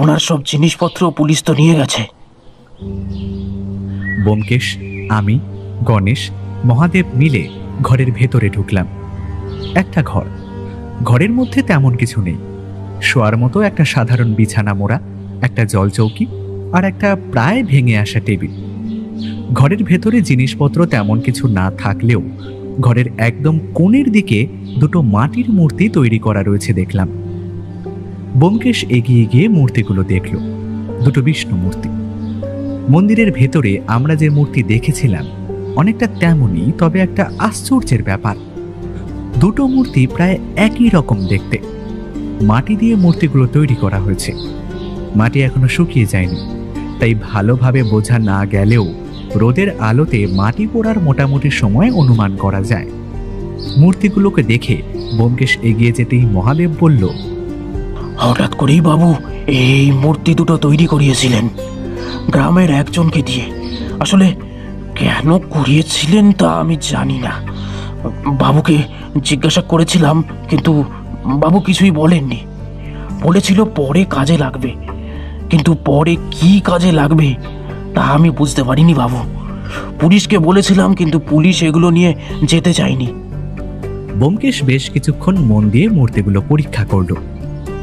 ওনার সব জিনিসপত্র পুলিশ তো নিয়ে গেছে। ব্যোমকেশ, আমি, গণেশ, মহাদেব মিলে ঘরের ভেতরে ঢুকলাম। একটা ঘর, ঘরের মধ্যে তেমন কিছু নেই। শোয়ার মতো একটা সাধারণ বিছানা মোড়া, একটা জলচৌকি আর একটা প্রায় ভেঙে আসা টেবিল। ঘরের ভেতরে জিনিসপত্র তেমন কিছু না থাকলেও ঘরের একদম কোণের দিকে দুটো মাটির মূর্তি তৈরি করা রয়েছে দেখলাম। ব্যোমকেশ এগিয়ে গিয়ে মূর্তিগুলো দেখল। দুটো বিষ্ণু মূর্তি। মন্দিরের ভেতরে আমরা যে মূর্তি দেখেছিলাম অনেকটা তেমনই, তবে একটা আশ্চর্যের ব্যাপার, দুটো মূর্তি প্রায় একই রকম দেখতে। মাটি দিয়ে মূর্তিগুলো তৈরি করা হয়েছে। মাটি এখনো শুকিয়ে যায়নি, তাই ভালোভাবে বোঝা না গেলেও রোদের আলোতে মাটি পোড়ার মোটামুটি সময় অনুমান করা যায়। মূর্তিগুলোকে দেখে ব্যোমকেশ এগিয়ে যেতেই মহাদেব বলল, হঠাৎ করেই বাবু এই মূর্তি দুটো তৈরি করিয়েছিলেন গ্রামের একজনকে দিয়ে। আসলে কেন করিয়েছিলেন তা আমি জানি না। বাবুকে জিজ্ঞাসা করেছিলাম, কিন্তু বাবু কিছুই বলেননি। বলেছিল পরে কাজে লাগবে, কিন্তু পরে কি কাজে লাগবে তা আমি বুঝতে পারিনি বাবু। পুলিশকে বলেছিলাম, কিন্তু পুলিশ এগুলো নিয়ে যেতে চায়নি। ব্যোমকেশ বেশ কিছুক্ষণ মন দিয়ে মূর্তিগুলো পরীক্ষা করল।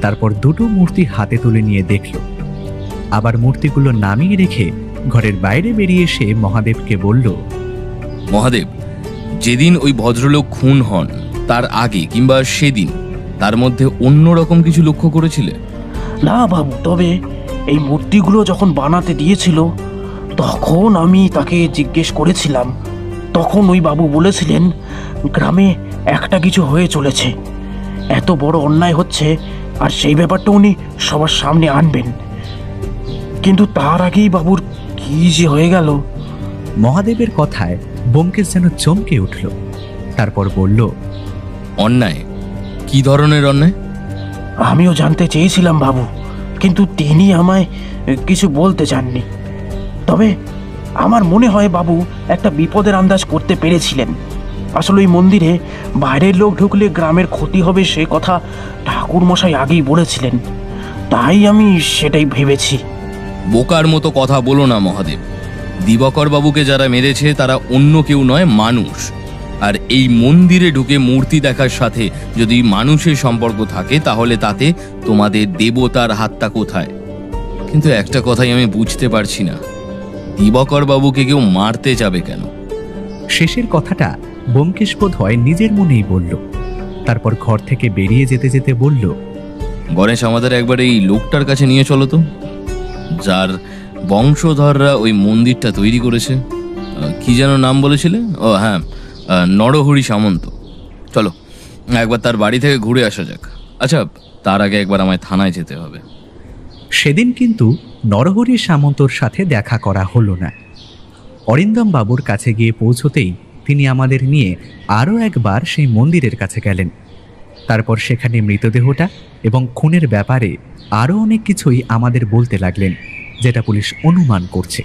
তারপর দুটো মূর্তি হাতে তুলে নিয়ে দেখল। আবার মূর্তিগুলো নামিয়ে রেখে ঘরের বাইরে বেরিয়ে এসে মহাদেবকে বলল, মহাদেব, যেদিন ওই ভদ্রলোক খুন হন তার আগে কিংবা সেদিন তার মধ্যে অন্যরকম কিছু লক্ষ্য করেছিলে? না বাবু, তবে এই মূর্তিগুলো যখন বানাতে দিয়েছিল তখন আমি তাকে জিজ্ঞেস করেছিলাম। তখন ওই বাবু বলেছিলেন গ্রামে একটা কিছু হয়ে চলেছে, এত বড় অন্যায় হচ্ছে, আর সেই ব্যাপারটা উনি সবার সামনে আনবেন। কিন্তু তার আগেই বাবুর কি যে হয়ে গেল। মহাদেবের কথায় ব্যোমকেশ যেন চমকে উঠল। তারপর বলল, অন্যায়? কি ধরনের অন্যায়? আমিও জানতে চেয়েছিলাম বাবু, কিন্তু তিনি আমায় কিছু বলতে চাননি। তবে আমার মনে হয় বাবু একটা বিপদের আন্দাজ করতে পেরেছিলেন। আসলে ওই মন্দিরে বাইরের লোক ঢুকলে গ্রামের ক্ষতি হবে সে কথা ঠাকুর মশাই আগেই বলেছিলেন, তাই আমি সেটাই ভেবেছি। বোকার মতো কথা বলো না মহাদেব। দিবাকর বাবুকে যারা মেরেছে তারা অন্য কেউ নয়, মানুষ। আর এই মন্দিরে ঢুকে মূর্তি দেখার সাথে যদি মানুষের সম্পর্ক থাকে তাহলে তাতে তোমাদের দেবতার হাতটা কোথায়? কিন্তু একটা কথাই আমি বুঝতে পারছি না, দিবাকর বাবুকে কেউ মারতে যাবে কেন? শেষের কথাটা ব্যোমকেশ বোধ হয় নিজের মনেই বলল। তারপর ঘর থেকে বেরিয়ে যেতে যেতে বলল, গণেশ, আমাদের একবার এই লোকটার কাছে নিয়ে চলো তো, যার বংশধররা ওই মন্দিরটা তৈরি করেছে। কি যেন নাম বলেছিলে? ও হ্যাঁ, নরহরি সামন্ত। চলো একবার তার বাড়ি থেকে ঘুরে আসা যাক। আচ্ছা, তার আগে একবার আমায় থানায় যেতে হবে। সেদিন কিন্তু নরহরি সামন্তর সাথে দেখা করা হলো না। অরিন্দম বাবুর কাছে গিয়ে পৌঁছতেই তিনি আমাদের নিয়ে আরও একবার সেই মন্দিরের কাছে গেলেন। তারপর সেখানে মৃতদেহটা এবং খুনের ব্যাপারে আরও অনেক কিছুই আমাদের বলতে লাগলেন, যেটা পুলিশ অনুমান করছে।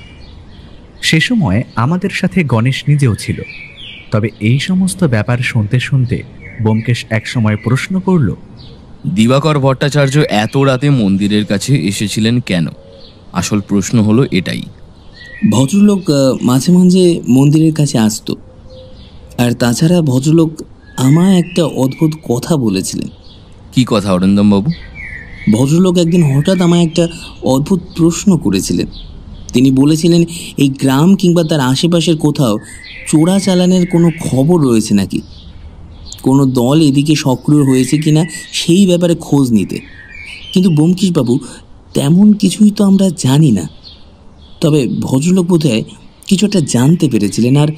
সে সময় আমাদের সাথে গণেশ নিজেও ছিল। তবে এই সমস্ত ব্যাপার শুনতে শুনতে ব্যোমকেশ একসময় প্রশ্ন করল, দিবাকর ভট্টাচার্য এত রাতে মন্দিরের কাছে এসেছিলেন কেন? আসল প্রশ্ন হলো এটাই। ভদ্রলোক মাঝে মাঝে মন্দিরের কাছে আসতো, আর তাছাড়া ভদ্রলোক আমায় একটা অদ্ভুত কথা বলেছিলেন। কি কথা অরিন্দম বাবু? ভদ্রলোক একদিন হঠাৎ আমায় একটা অদ্ভুত প্রশ্ন করেছিলেন। তিনি বলেছিলেন এই গ্রাম কিংবা তার আশেপাশের কোথাও চোরাচালানের কোনো খবর রয়েছে নাকি, কোনো দল এদিকে সক্রিয় হয়েছে কিনা সেই ব্যাপারে খোঁজ নিতে। কিন্তু ব্যোমকেশবাবু, তেমন কিছুই তো আমরা জানি না। তবে ভদ্রলোক বোধহয় কিছু একটা জানতে পেরেছিলেন, আর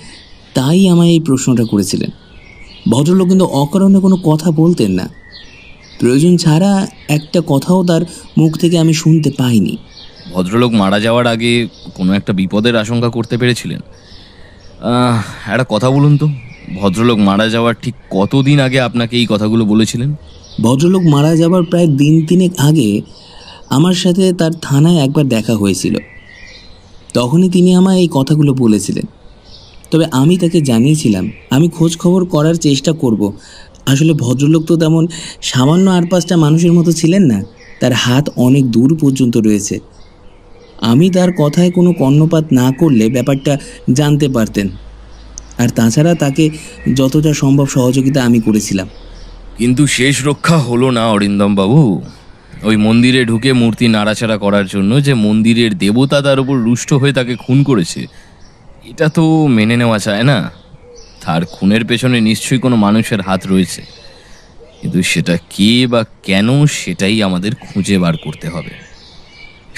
তাই আমায় এই প্রশ্নটা করেছিলেন। ভদ্রলোক কিন্তু অকারণে কোনো কথা বলতেন না, প্রয়োজন ছাড়া একটা কথাও তার মুখ থেকে আমি শুনতে পাইনি। ভদ্রলোক মারা যাওয়ার আগে কোনো একটা বিপদের আশঙ্কা করতে পেরেছিলেন? একটা কথা বলুন তো, ভদ্রলোক মারা যাওয়ার ঠিক কতদিন আগে আপনাকে এই কথাগুলো বলেছিলেন? ভদ্রলোক মারা যাবার প্রায় দিন তিনেক আগে আমার সাথে তার থানায় একবার দেখা হয়েছিল। তখনই তিনি আমায় এই কথাগুলো বলেছিলেন। তবে আমি তাকে জানিয়েছিলাম আমি খোঁজ খবর করার চেষ্টা করব। আসলে ভদ্রলোক তো তেমন সামান্য 8-5টা মানুষের মতো ছিলেন না, তার হাত অনেক দূর পর্যন্ত রয়েছে। আমি তার কথায় কোনো কর্ণপাত না করলে ব্যাপারটা জানতে পারতেন, আর তাছাড়া তাকে যতটা সম্ভব সহযোগিতা আমি করেছিলাম। কিন্তু শেষ রক্ষা হলো না অরিন্দম বাবু। ওই মন্দিরে ঢুকে মূর্তি নাড়াচাড়া করার জন্য যে মন্দিরের দেবতা তার উপর রুষ্ট হয়ে তাকে খুন করেছে, এটা তো মেনে নেওয়া যায় না। তার খুনের পেছনে নিশ্চয়ই কোনো মানুষের হাত রয়েছে, কিন্তু সেটা কে বা কেন সেটাই আমাদের খুঁজে বার করতে হবে।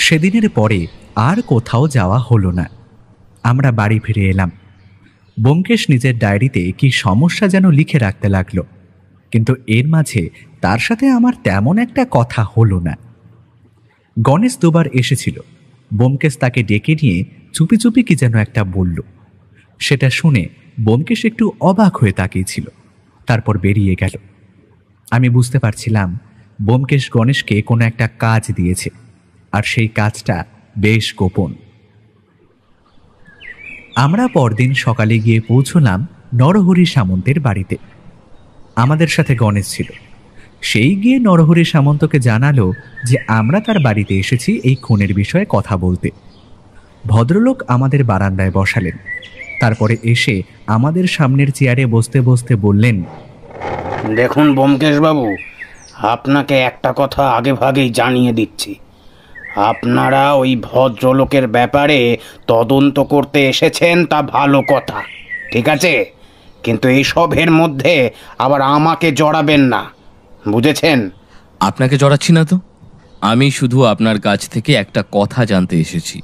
সেদিনের পরে আর কোথাও যাওয়া হলো না। আমরা বাড়ি ফিরে এলাম। ব্যোমকেশ নিজের ডায়েরিতে কি সমস্যা যেন লিখে রাখতে লাগলো, কিন্তু এর মাঝে তার সাথে আমার তেমন একটা কথা হলো না। গণেশ দুবার এসেছিল। ব্যোমকেশ তাকে ডেকে নিয়ে চুপি চুপি কি যেন একটা বলল। সেটা শুনে ব্যোমকেশ একটু অবাক হয়ে তাকিয়েছিল, তারপর বেরিয়ে গেল। আমি বুঝতে পারছিলাম ব্যোমকেশ গণেশকে কোনো একটা কাজ দিয়েছে, আর সেই কাজটা বেশ গোপন। আমরা পরদিন সকালে গিয়ে পৌঁছলাম নরহরি সামন্তের বাড়িতে। আমাদের সাথে গণেশ ছিল। সেই গিয়ে নরহরি সামন্তকে জানালো যে আমরা তার বাড়িতে এসেছি এই খুনের বিষয়ে কথা বলতে। ভদ্রলোক আমাদের বারান্দায় বসালেন, তারপরে এসে আমাদের সামনের চেয়ারে বসতে বসতে বললেন, দেখুন ব্যোমকেশবাবু, আপনাকে একটা কথা আগে ভাগেই জানিয়ে দিচ্ছি। আপনারা ওই ভদ্রলোকের ব্যাপারে তদন্ত করতে এসেছেন, তা ভালো কথা, ঠিক আছে, কিন্তু এইসবের মধ্যে আবার আমাকে জড়াবেন না, বুঝেছেন? আপনাকে জড়াচ্ছি না তো। আমি শুধু আপনার কাছ থেকে একটা কথা জানতে এসেছি।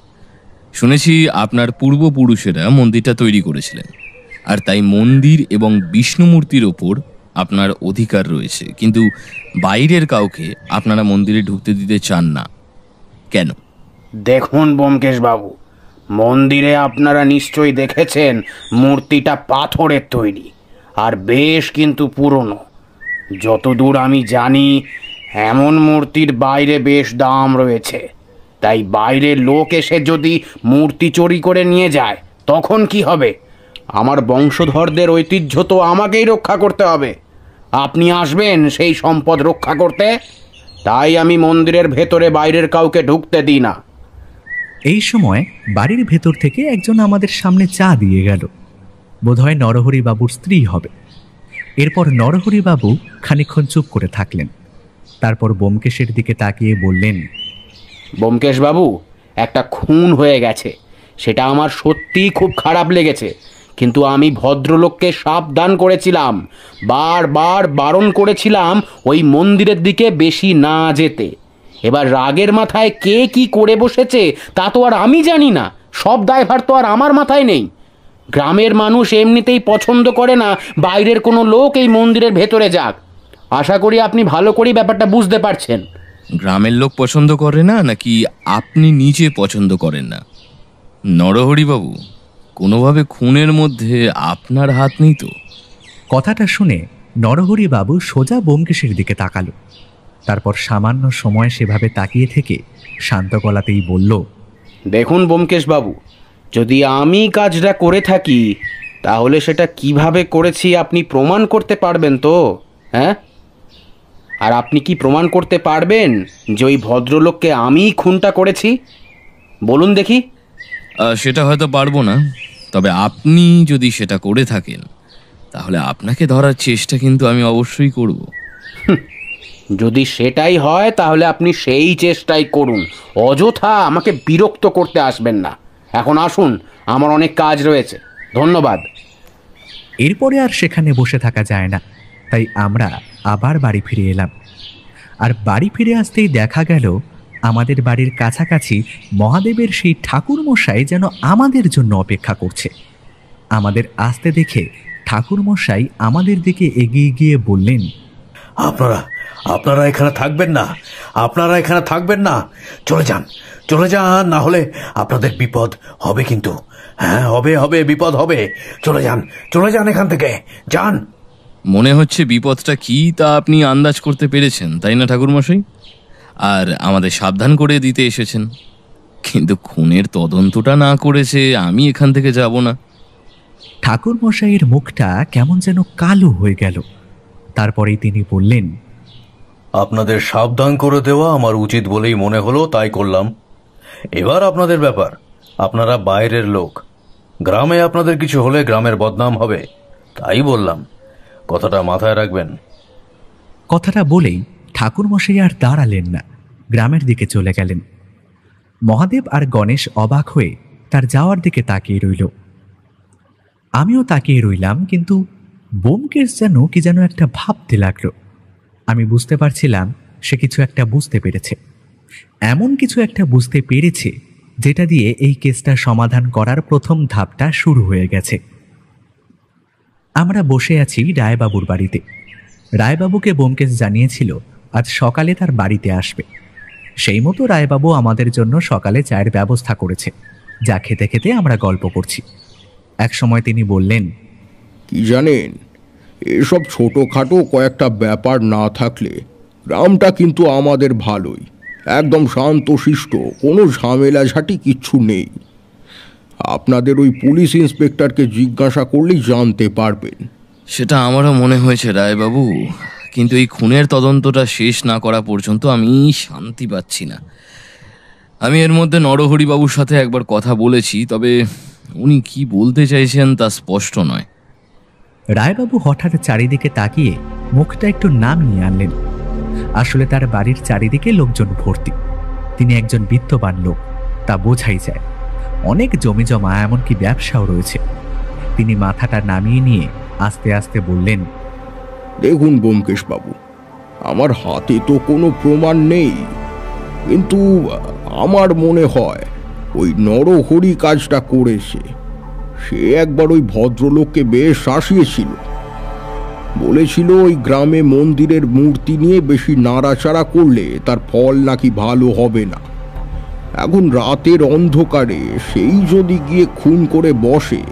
শুনেছি আপনার পূর্বপুরুষেরা মন্দিরটা তৈরি করেছিলেন, আর তাই মন্দির এবং বিষ্ণু মূর্তির ওপর আপনার অধিকার রয়েছে, কিন্তু বাইরের কাউকে আপনারা মন্দিরে ঢুকতে দিতে চান না কেন? দেখুন ব্যোমকেশবাবু, মন্দিরে আপনারা নিশ্চয়ই দেখেছেন মূর্তিটা পাথরের তৈরি, আর বেশ কিন্তু পুরনো। যতদূর আমি জানি এমন মূর্তির বাইরে বেশ দাম রয়েছে, তাই বাইরের লোক এসে যদি মূর্তি চুরি করে নিয়ে যায় তখন কি হবে? আমার বংশধরদের ঐতিহ্য তো আমাকেই রক্ষা করতে হবে। আপনি আসবেন সেই সম্পদ রক্ষা করতে, তাই আমি মন্দিরের ভেতরে বাইরের কাউকে ঢুকতে দিই না। এই সময় বাড়ির ভেতর থেকে একজন আমাদের সামনে চা দিয়ে গেল। বোধহয় নরহরি বাবুর স্ত্রী হবে। এরপর নরহরি বাবু খানিকক্ষণ চুপ করে থাকলেন, তারপর ব্যোমকেশের দিকে তাকিয়ে বললেন, ব্যোমকেশবাবু, একটা খুন হয়ে গেছে, সেটা আমার সত্যিই খুব খারাপ লেগেছে, কিন্তু আমি ভদ্রলোককে সাবধান করেছিলাম, বারবার বারণ করেছিলাম ওই মন্দিরের দিকে বেশি না যেতে। এবার রাগের মাথায় কে কি করে বসেছে তা তো আর আমি জানি না, সব দায়ভার তো আর আমার মাথায় নেই। গ্রামের মানুষ এমনিতেই পছন্দ করে না বাইরের কোনো লোক এই মন্দিরের ভেতরে যাক। আশা করি আপনি ভালো করেই ব্যাপারটা বুঝতে পারছেন। গ্রামের লোক পছন্দ করে না, নাকি আপনি নিজে পছন্দ করেন না? নরহরি বাবু, কোনোভাবে খুনের মধ্যে আপনার হাত নেই তো? কথাটা শুনে নরহরি বাবু সোজা ব্যোমকেশের দিকে তাকালো, তারপর সামান্য সময় সেভাবে তাকিয়ে থেকে শান্ত গলাতেই বলল, দেখুন ব্যোমকেশবাবু, যদি আমি কাজটা করে থাকি তাহলে সেটা কিভাবে করেছি আপনি প্রমাণ করতে পারবেন তো? হ্যাঁ, আর আপনি কি প্রমাণ করতে পারবেন যে ওই ভদ্রলোককে আমিই খুনটা করেছি? বলুন দেখি। সেটা হয়তো পারবো না, তবে আপনি যদি সেটা করে থাকেন তাহলে আপনাকে ধরার চেষ্টা কিন্তু আমি অবশ্যই করব। যদি সেটাই হয় তাহলে আপনি সেই চেষ্টাই করুন, অযথা আমাকে বিরক্ত করতে আসবেন না। এখন আসুন, আমার অনেক কাজ রয়েছে। ধন্যবাদ। এরপরে আর সেখানে বসে থাকা যায় না, তাই আমরা আবার বাড়ি ফিরে এলাম। আর বাড়ি ফিরে আসতেই দেখা গেল আমাদের বাড়ির কাছাকাছি মহাদেবের সেই ঠাকুরমশাই যেন আমাদের জন্য অপেক্ষা করছে। আমাদের আসতে দেখে ঠাকুরমশাই আমাদের দিকে এগিয়ে গিয়ে বললেন, আপনারা এখানে থাকবেন না, আপনারা এখানে থাকবেন না, চলে যান, চলে যান, না হলে আপনাদের বিপদ হবে। কিন্তু হ্যাঁ, হবে, বিপদ হবে। চলে যান এখান থেকে, যান। মনে হচ্ছে বিপদটা কি তা আপনি আন্দাজ করতে পেরেছেন, তাই না ঠাকুরমশাই? আর আমাদের সাবধান করে দিতে এসেছেন। কিন্তু খুনের তদন্তটা না করেছে আমি এখান থেকে যাব না। ঠাকুরমশাইয়ের মুখটা কেমন যেন কালো হয়ে গেল। তারপরেই তিনি বললেন, আপনাদের সাবধান করে দেওয়া আমার উচিত বলেই মনে হলো, তাই করলাম। এবার আপনাদের ব্যাপার, আপনারা বাইরের লোক, গ্রামে আপনাদের কিছু হলে গ্রামের বদনাম হবে, তাই বললাম। কথাটা মাথায় রাখবেন। কথাটা বলেই ঠাকুরমশাই আর দাঁড়ালেন না, গ্রামের দিকে চলে গেলেন। মহাদেব আর গণেশ অবাক হয়ে তার যাওয়ার দিকে তাকিয়ে রইল। আমিও তাকিয়ে রইলাম, কিন্তু ব্যোমকেশ যেন একটা ভাবতে লাগলো। আমি বুঝতে পারছিলাম সে কিছু একটা বুঝতে পেরেছে, এমন কিছু একটা বুঝতে পেরেছে যেটা দিয়ে এই কেসটা সমাধান করার প্রথম ধাপটা শুরু হয়ে গেছে। আমরা বসে আছি রায়বাবুর বাড়িতে। রায়বাবুকে ব্যোমকেশ জানিয়েছিল আজ সকালে তার বাড়িতে আসবে। সেই মতো রায়বাবু আমাদের জন্য সকালে চায়ের ব্যবস্থা করেছে, যা খেতে খেতে আমরা গল্প করছি। এক সময় তিনি বললেন, কি জানেন, এসব ছোটোখাটো কয়েকটা ব্যাপার না থাকলে গ্রামটা কিন্তু আমাদের ভালোই, একদম শান্তশিষ্ট, কোনো ঝামেলাঝাটি কিচ্ছু নেই। আপনাদের ওই পুলিশ ইন্সপেক্টরকে জিজ্ঞাসা করলেই জানতে পারবেন। সেটা আমারও মনে হয়েছে রায়বাবু, কিন্তু এই খুনের তদন্তটা শেষ না করা পর্যন্ত আমি শান্তি পাচ্ছি না। আমি এর মধ্যে নরহরিবাবুর সাথে একবার কথা বলেছি, তবে উনি কি বলতে চাইছেন তা স্পষ্ট নয়। রায়বাবু হঠাৎ চারিদিকে তাকিয়ে মুখটা একটু নামিয়ে আনলেন। আসলে তার বাড়ির চারিদিকে লোকজন ভর্তি। তিনি একজন বিত্তবান লোক, তা বোঝাই যায়। অনেক জমি জমা, এমনকি ব্যবসাও রয়েছে। তিনি মাথাটা নামিয়ে নিয়ে আস্তে আস্তে বললেন, দেখুন ব্যোমকেশ বাবু, আমার হাতে তো কোনো প্রমাণ নেই, কিন্তু আমার মনে হয় ওই নরহরি কাজটা করেছে। সে একবার ওই ভদ্রলোককে বেশ শাসিয়েছিল, বলেছিল ওই গ্রামে মন্দিরের মূর্তি নিয়ে বেশি নাড়াচাড়া করলে তার ফল নাকি ভালো হবে না। এখন রাতের অন্ধকারে সেই যদি গিয়ে খুন করে বসে,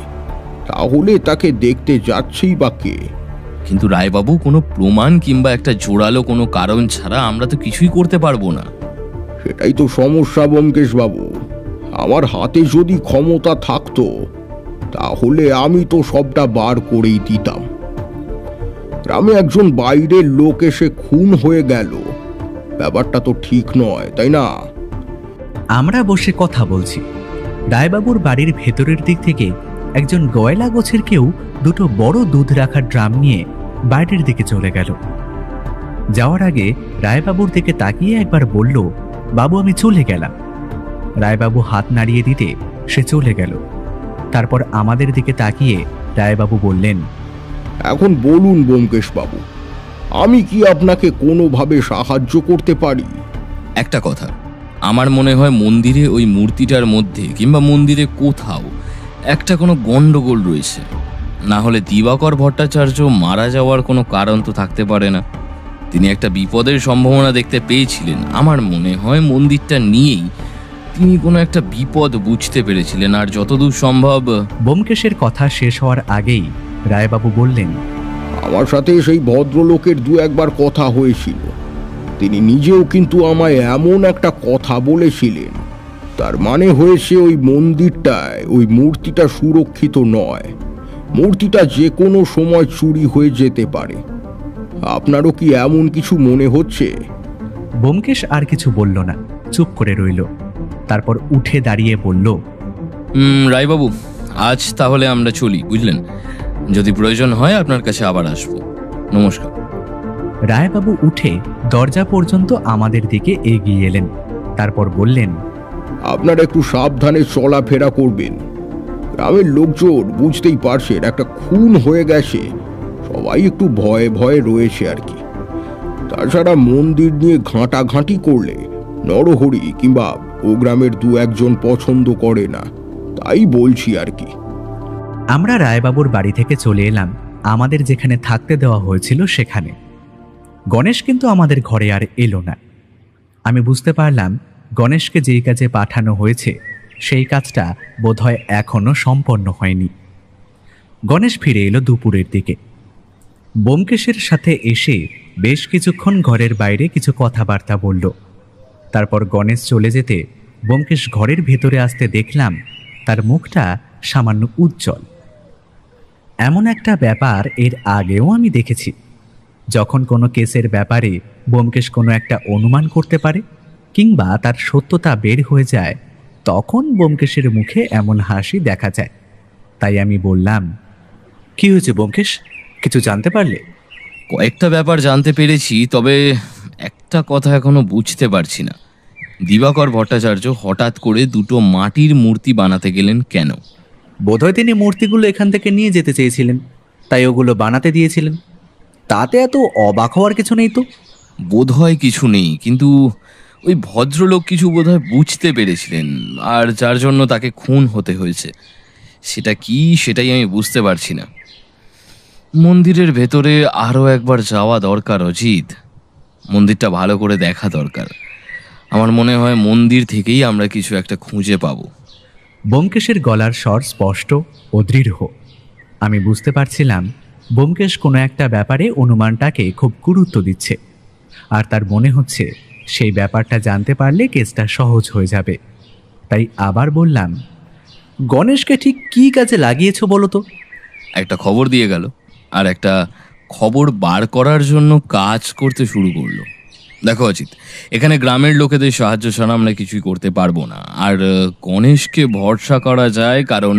তাহলে তাকে দেখতে যাচ্ছেই বা কে? কিন্তু রায়বাবু, কোনো প্রমাণ কিংবা একটা জোরালো কোনো কারণ ছাড়া আমরা তো কিছুই করতে পারবো না। সেটাই তো সমস্যা ব্যোমকেশ বাবু। আমার হাতে যদি ক্ষমতা থাকতো তাহলে আমি তো সবটা বার করেই দিতাম। গ্রামে একজন বাইরের লোক এসে খুন হয়ে গেল, ব্যাপারটা তো ঠিক নয়, তাই না? আমরা বসে কথা বলছি। রায়বাবুর বাড়ির ভেতরের দিক থেকে একজন গয়লা গোছের কেউ দুটো বড় দুধ রাখার ড্রাম নিয়ে বাইরের দিকে চলে গেল। যাওয়ার আগে রায়বাবুর দিকে তাকিয়ে একবার বলল, বাবু আমি চলে গেলাম। রায়বাবু হাত নাড়িয়ে দিতে সে চলে গেল। তারপর আমাদের দিকে তাকিয়ে রায়বাবু বললেন, এখন বলুন ব্যোমকেশ বাবু, আমি কি আপনাকে কোনোভাবে সাহায্য করতে পারি? একটা কথা, আমার মনে হয় মন্দিরে ওই মূর্তিটার মধ্যে কিংবা মন্দিরে কোথাও একটা কোনো গন্ডগোল রয়েছে। না হলে দিবাকর ভট্টাচার্য মারা যাওয়ার কোনো কারণ তো থাকতে পারে না। তিনি একটা বিপদের সম্ভাবনা দেখতে পেয়েছিলেন। আমার মনে হয় মন্দিরটা নিয়েই তিনি কোনো একটা বিপদ বুঝতে পেরেছিলেন। আর যতদূর সম্ভব। ব্যোমকেশের কথা শেষ হওয়ার আগেই রায়বাবু বললেন, আমার সাথে সেই ভদ্রলোকের দু একবার কথা হয়েছিল। তিনি নিজেও কিন্তু আমায় এমন একটা কথা বলেছিলেন, তার মানে হয়েছে ওই মন্দিরটায় ওই মূর্তিটা সুরক্ষিত নয়। মূর্তিটা যে কোনো সময় চুরি হয়ে যেতে পারে। আপনারও কি এমন কিছু মনে হচ্ছে? ব্যোমকেশ আর কিছু বলল না, চুপ করে রইল। তারপর উঠে দাঁড়িয়ে বলল, রায়বাবু, আজ তাহলে আমরা চলি, বুঝলেন? যদি প্রয়োজন হয় আপনার কাছে আবার আসবো। নমস্কার। রায়বাবু উঠে দরজা পর্যন্ত আমাদের দিকে এগিয়ে এলেন, তারপর বললেন, আপনারা একটু সাবধানে চলাফেরা করবেন। গ্রামের লোকজন বুঝতেই পারছেন একটা খুন হয়ে গেছে, সবাই একটু ভয়ে ভয়ে রয়েছে আর কি। তাছাড়া মন্দির নিয়ে ঘাঁটাঘাঁটি করলে নরহরি কিংবা ও গ্রামের দু একজন পছন্দ করে না, তাই বলছি আর কি। আমরা রায়বাবুর বাড়ি থেকে চলে এলাম আমাদের যেখানে থাকতে দেওয়া হয়েছিল সেখানে। গণেশ কিন্তু আমাদের ঘরে আর এলো না। আমি বুঝতে পারলাম গণেশকে যেই কাজে পাঠানো হয়েছে সেই কাজটা বোধহয় এখনো সম্পন্ন হয়নি। গণেশ ফিরে এলো দুপুরের দিকে। ব্যোমকেশের সাথে এসে বেশ কিছুক্ষণ ঘরের বাইরে কিছু কথাবার্তা বলল। তারপর গণেশ চলে যেতে ব্যোমকেশ ঘরের ভেতরে আসতে দেখলাম তার মুখটা সামান্য উজ্জ্বল। এমন একটা ব্যাপার এর আগেও আমি দেখেছি। যখন কোনো কেসের ব্যাপারে ব্যোমকেশ কোনো একটা অনুমান করতে পারে কিংবা তার সত্যতা বের হয়ে যায়, তখন ব্যোমকেশের মুখে এমন হাসি দেখা যায়। তাই আমি বললাম, কি হয়েছে ব্যোমকেশ, কিছু জানতে পারলে? কয়েকটা ব্যাপার জানতে পেরেছি, তবে একটা কথা এখনো বুঝতে পারছি না। দিবাকর ভট্টাচার্য হঠাৎ করে দুটো মাটির মূর্তি বানাতে গেলেন কেন? বোধহয় তিনি মূর্তিগুলো এখান থেকে নিয়ে যেতে চেয়েছিলেন, তাই ওগুলো বানাতে দিয়েছিলেন। তাতে এত অবাক হওয়ার কিছু নেই তো। বোধহয় কিছু নেই, কিন্তু ওই ভদ্রলোক কিছু বোধহয় বুঝতে পেরেছিলেন, আর যার জন্য তাকে খুন হতে হয়েছে। সেটা কি, সেটাই আমি বুঝতে পারছি না। মন্দিরের ভেতরে আরও একবার যাওয়া দরকার অজিত। মন্দিরটা ভালো করে দেখা দরকার। আমার মনে হয় মন্দির থেকেই আমরা কিছু একটা খুঁজে পাবো। ব্যোমকেশের গলার স্বর স্পষ্ট ও দৃঢ়। আমি বুঝতে পারছিলাম ব্যোমকেশ কোনো একটা ব্যাপারে অনুমানটাকে খুব গুরুত্ব দিচ্ছে, আর তার মনে হচ্ছে সেই ব্যাপারটা জানতে পারলে কেসটা সহজ হয়ে যাবে। তাই আবার বললাম, গণেশকে ঠিক কী কাজে লাগিয়েছো বলো তো? একটা খবর দিয়ে গেল, আর একটা খবর বার করার জন্য কাজ করতে শুরু করলো। দেখো অজিত, এখানে গ্রামের লোকেদের সাহায্য ছাড়া আমরা কিছুই করতে পারবো না। আর গণেশকে ভরসা করা যায়, কারণ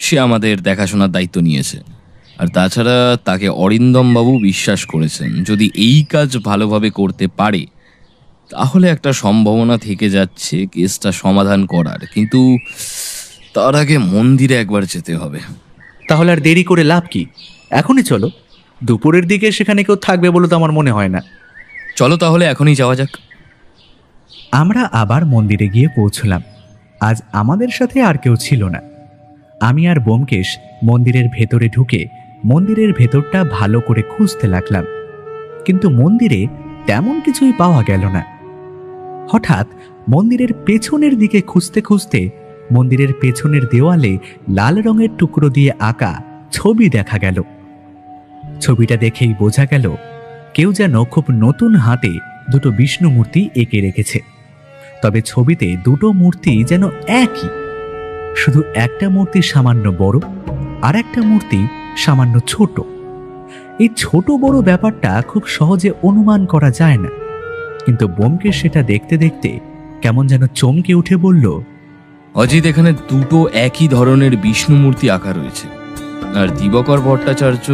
সে আমাদের দেখাশোনার দায়িত্ব নিয়েছে। আর তাছাড়া তাকে অরিন্দমবাবু বিশ্বাস করেছেন। যদি এই কাজ ভালোভাবে করতে পারে তাহলে একটা সম্ভাবনা থেকে যাচ্ছে কেসটা সমাধান করার। কিন্তু তার আগে মন্দিরে একবার যেতে হবে। তাহলে আর দেরি করে লাভ কি? এখনই চলো। দুপুরের দিকে সেখানে কেউ থাকবে বলে তো আমার মনে হয় না। চলো তাহলে এখনই যাওয়া যাক। আমরা আবার মন্দিরে গিয়ে পৌঁছলাম। আজ আমাদের সাথে আর কেউ ছিল না। আমি আর ব্যোমকেশ মন্দিরের ভেতরে ঢুকে মন্দিরের ভেতরটা ভালো করে খুঁজতে লাগলাম, কিন্তু মন্দিরে তেমন কিছুই পাওয়া গেল না। হঠাৎ মন্দিরের পেছনের দিকে খুঁজতে খুঁজতে মন্দিরের পেছনের দেওয়ালে লাল রঙের টুকরো দিয়ে আঁকা ছবি দেখা গেল। ছবিটা দেখেই বোঝা গেল কেউ যেন খুব নতুন হাতে দুটো বিষ্ণু মূর্তি এঁকে রেখেছে। তবে ছবিতে দুটো মূর্তি যেন একই, শুধু একটা মূর্তি সামান্য বড় আর একটা মূর্তি সামান্য ছোট। এই ছোট বড় ব্যাপারটা খুব সহজে অনুমান করা যায় না, কিন্তু ব্যোমকেশ সেটা দেখতে দেখতে কেমন যেন চমকে উঠে বলল, অজিত, এখানে দুটো একই ধরনের বিষ্ণু মূর্তি আঁকা রয়েছে। আর দিবাকর ভট্টাচার্য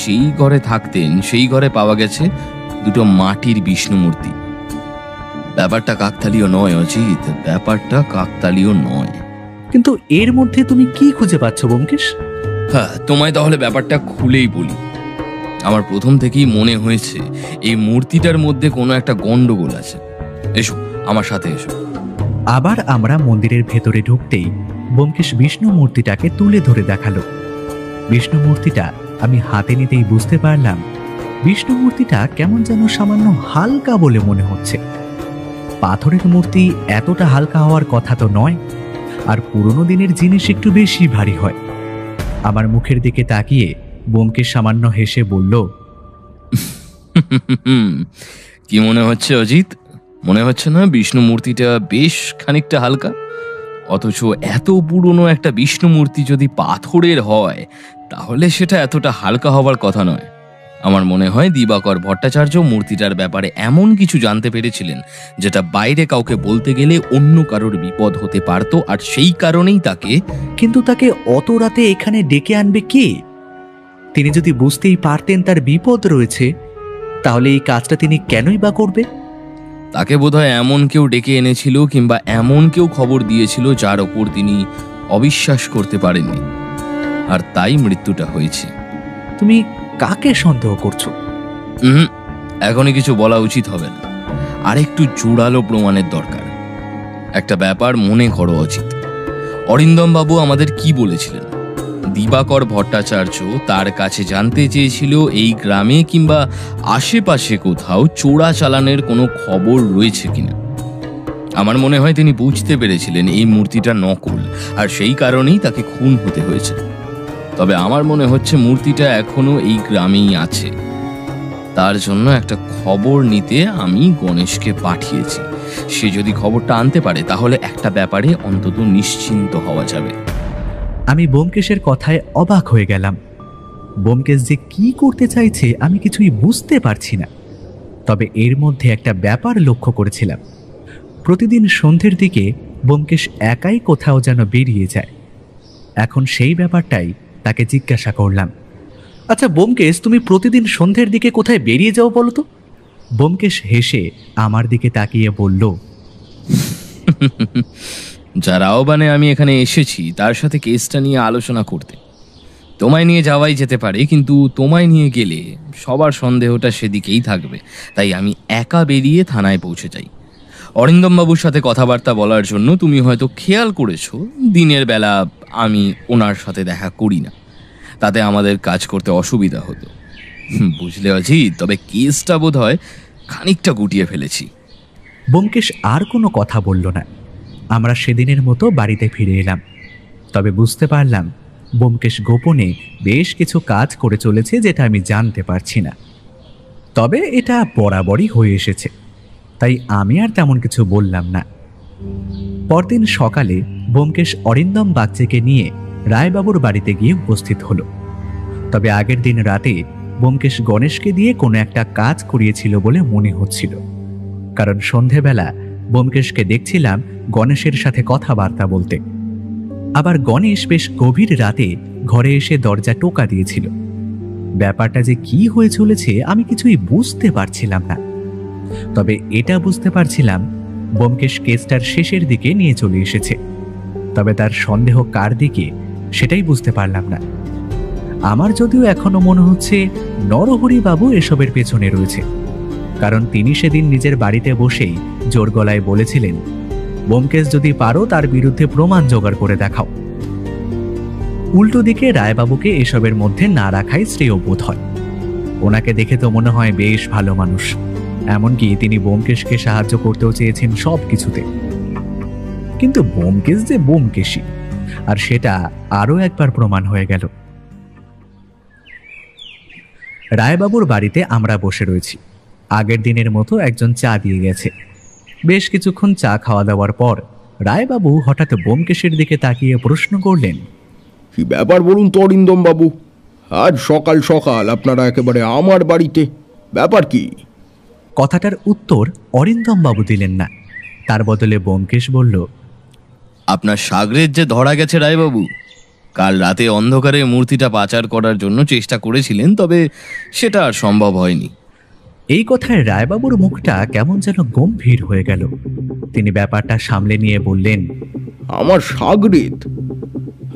যেই ঘরে থাকতেন সেই ঘরে পাওয়া গেছে দুটো মাটির বিষ্ণু মূর্তি। ব্যাপারটা কাকতালীয় নয় অজিত, ব্যাপারটা কাকতালীয় নয়। কিন্তু এর মধ্যে তুমি কি খুঁজে পাচ্ছ ব্যোমকেশ? হ্যাঁ, তোমায় তাহলে ব্যাপারটা খুলেই বলি। আমার প্রথম থেকেই মনে হয়েছে এই মূর্তিটার মধ্যে কোনো একটা গন্ডগোল আছে। এসো আমার সাথে এসো। আবার আমরা মন্দিরের ভেতরে ঢুকতেই ব্যোমকেশ বিষ্ণু মূর্তিটাকে তুলে ধরে দেখালো। বিষ্ণু মূর্তিটা আমি হাতে নিতেই বুঝতে পারলাম বিষ্ণু মূর্তিটা কেমন যেন সামান্য হালকা বলে মনে হচ্ছে। পাথরের মূর্তি এতটা হালকা হওয়ার কথা তো নয়, আর পুরনো দিনের জিনিস একটু বেশি ভারী হয়। আমার মুখের দিকে তাকিয়ে ব্যোমকেশ সামান্য হেসে বলল, কি মনে হচ্ছে অজিত? মনে হচ্ছে না বিষ্ণু মূর্তিটা বেশ খানিকটা হালকা? অথচ এত পুরনো একটা বিষ্ণু মূর্তি যদি পাথরের হয় তাহলে সেটা এতটা হালকা হবার কথা নয়। আমার মনে হয় দিবাকর ভট্টাচার্য মূর্তিটার ব্যাপারে এমন কিছু জানতে পেরেছিলেন যেটা বাইরে কাউকে বলতে গেলে অন্য কারোর বিপদ হতে পারত, আর সেই কারণেই তাকে। কিন্তু তাকে অত রাতে এখানে ডেকে আনবে কে? তিনি যদি বুঝতেই পারতেন তার বিপদ রয়েছে, তাহলে এই কাজটা তিনি কেনই বা করবে? তাকে বোধহয় এমন কেউ ডেকে এনেছিল কিংবা এমন কেউ খবর দিয়েছিল যার ওপর তিনি অবিশ্বাস করতে পারেননি, আর তাই মৃত্যুটা হয়েছে। তুমি কাকে সন্দেহ করছো? এখনই কিছু বলা উচিত হবে না, আর একটু জোরালো প্রমাণের দরকার। একটা ব্যাপার মনে করো অজিত, অরিন্দম বাবু আমাদের কি বলেছিলেন? দিবাকর ভট্টাচার্য তার কাছে জানতে চেয়েছিল এই গ্রামে কিংবা আশেপাশে কোথাও চোরা চালানের কোনো খবর রয়েছে কিনা। আমার মনে হয় তিনি বুঝতে পেরেছিলেন এই মূর্তিটা নকল, আর সেই কারণেই তাকে খুন হতে হয়েছে। তবে আমার মনে হচ্ছে মূর্তিটা এখনো এই গ্রামেই আছে। তার জন্য একটা খবর নিতে আমি গণেশকে পাঠিয়েছি। সে যদি খবরটা আনতে পারে তাহলে একটা ব্যাপারে অন্তত নিশ্চিন্ত হওয়া যাবে। আমি ব্যোমকেশের কথায় অবাক হয়ে গেলাম। ব্যোমকেশ যে কি করতে চাইছে আমি কিছুই বুঝতে পারছি না। তবে এর মধ্যে একটা ব্যাপার লক্ষ্য করেছিলাম। প্রতিদিন সন্ধ্যের দিকে ব্যোমকেশ একাই কোথাও যেন বেরিয়ে যায়। এখন সেই ব্যাপারটাই তাকে জিজ্ঞাসা করলাম। আচ্ছা ব্যোমকেশ, তুমি প্রতিদিন সন্ধ্যের দিকে কোথায় বেরিয়ে যাও বলো তো? ব্যোমকেশ হেসে আমার দিকে তাকিয়ে বলল, যার আহ্বানে আমি এখানে এসেছি তার সাথে কেসটা নিয়ে আলোচনা করতে। তোমায় নিয়ে যাওয়াই যেতে পারে, কিন্তু তোমায় নিয়ে গেলে সবার সন্দেহটা সেদিকেই থাকবে, তাই আমি একা বেরিয়ে থানায় পৌঁছে যাই। অরিন্দম বাবুর সাথে কথাবার্তা বলার জন্য তুমি হয়তো খেয়াল করেছো দিনের বেলা আমি ওনার সাথে দেখা করি না, তাতে আমাদের কাজ করতে অসুবিধা হতো, বুঝলে অজিত? তবে কেসটা বোধ হয় খানিকটা গুটিয়ে ফেলেছি। ব্যোমকেশ আর কোনো কথা বলল না। আমরা সেদিনের মতো বাড়িতে ফিরে এলাম। তবে বুঝতে পারলাম ব্যোমকেশ গোপনে বেশ কিছু কাজ করে চলেছে, যেটা আমি জানতে পারছি না। তবে এটা বরাবরই হয়ে এসেছে, তাই আমি আর তেমন কিছু বললাম না। পরদিন সকালে ব্যোমকেশ অরিন্দম বাগচিকে নিয়ে রায়বাবুর বাড়িতে গিয়ে উপস্থিত হলো। তবে আগের দিন রাতে ব্যোমকেশ গণেশকে দিয়ে কোনো একটা কাজ করিয়েছিল বলে মনে হচ্ছিল, কারণ সন্ধেবেলা ব্যোমকেশকে দেখছিলাম গণেশের সাথে কথাবার্তা বলতে। আবার গণেশ বেশ গভীর রাতে ঘরে এসে দরজা টোকা দিয়েছিল। ব্যাপারটা যে কি হয়ে চলেছে আমি কিছুই বুঝতে পারছিলাম না। তবে এটা বুঝতে পারছিলাম ব্যোমকেশ কেসটার শেষের দিকে নিয়ে চলে এসেছে। তবে তার সন্দেহ কার দিকে সেটাই বুঝতে পারলাম না। আমার যদিও এখনো মনে হচ্ছে নরহরি বাবু এসবের পেছনে রয়েছে, কারণ তিনি সেদিন নিজের বাড়িতে বসেই জোর গলায় বলেছিলেন, ব্যোমকেশ যদি পারো তার বিরুদ্ধে প্রমাণ জোগাড় করে দেখাও। উল্টো দিকে রায়বাবুকে এসবের মধ্যে না রাখাই শ্রেয় বোধ হয়। ওনাকে দেখে তো মনে হয় বেশ ভালো মানুষ, এমনকি তিনি ব্যোমকেশকে সাহায্য করতেও চেয়েছেন সব কিছুতে। কিন্তু ব্যোমকেশ যে ব্যোমকেশই, আর সেটা আরও একবার প্রমাণ হয়ে গেল। রায়বাবুর বাড়িতে আমরা বসে রয়েছি। আগের দিনের মতো একজন চা দিয়ে গেছে। বেশ কিছুক্ষণ চা খাওয়া দাওয়ার পর রায়বাবু হঠাৎ ব্যোমকেশের দিকে তাকিয়ে প্রশ্ন করলেন, কি ব্যাপার বলুন তো অরিন্দম বাবু, আজ সকাল সকাল আপনারা একেবারে আমার বাড়িতে, ব্যাপার কি? কথাটার উত্তর অরিন্দম বাবু দিলেন না। তার বদলে ব্যোমকেশ বলল, আপনার সাগরের যে ধরা গেছে রায়বাবু, কাল রাতে অন্ধকারে মূর্তিটা পাচার করার জন্য চেষ্টা করেছিলেন, তবে সেটা আর সম্ভব হয়নি। এই কথায় রায়বাবুর মুখটা কেমন যেন গম্ভীর হয়ে গেল। তিনি ব্যাপারটা সামলে নিয়ে বললেন, আমার সাগরেদ?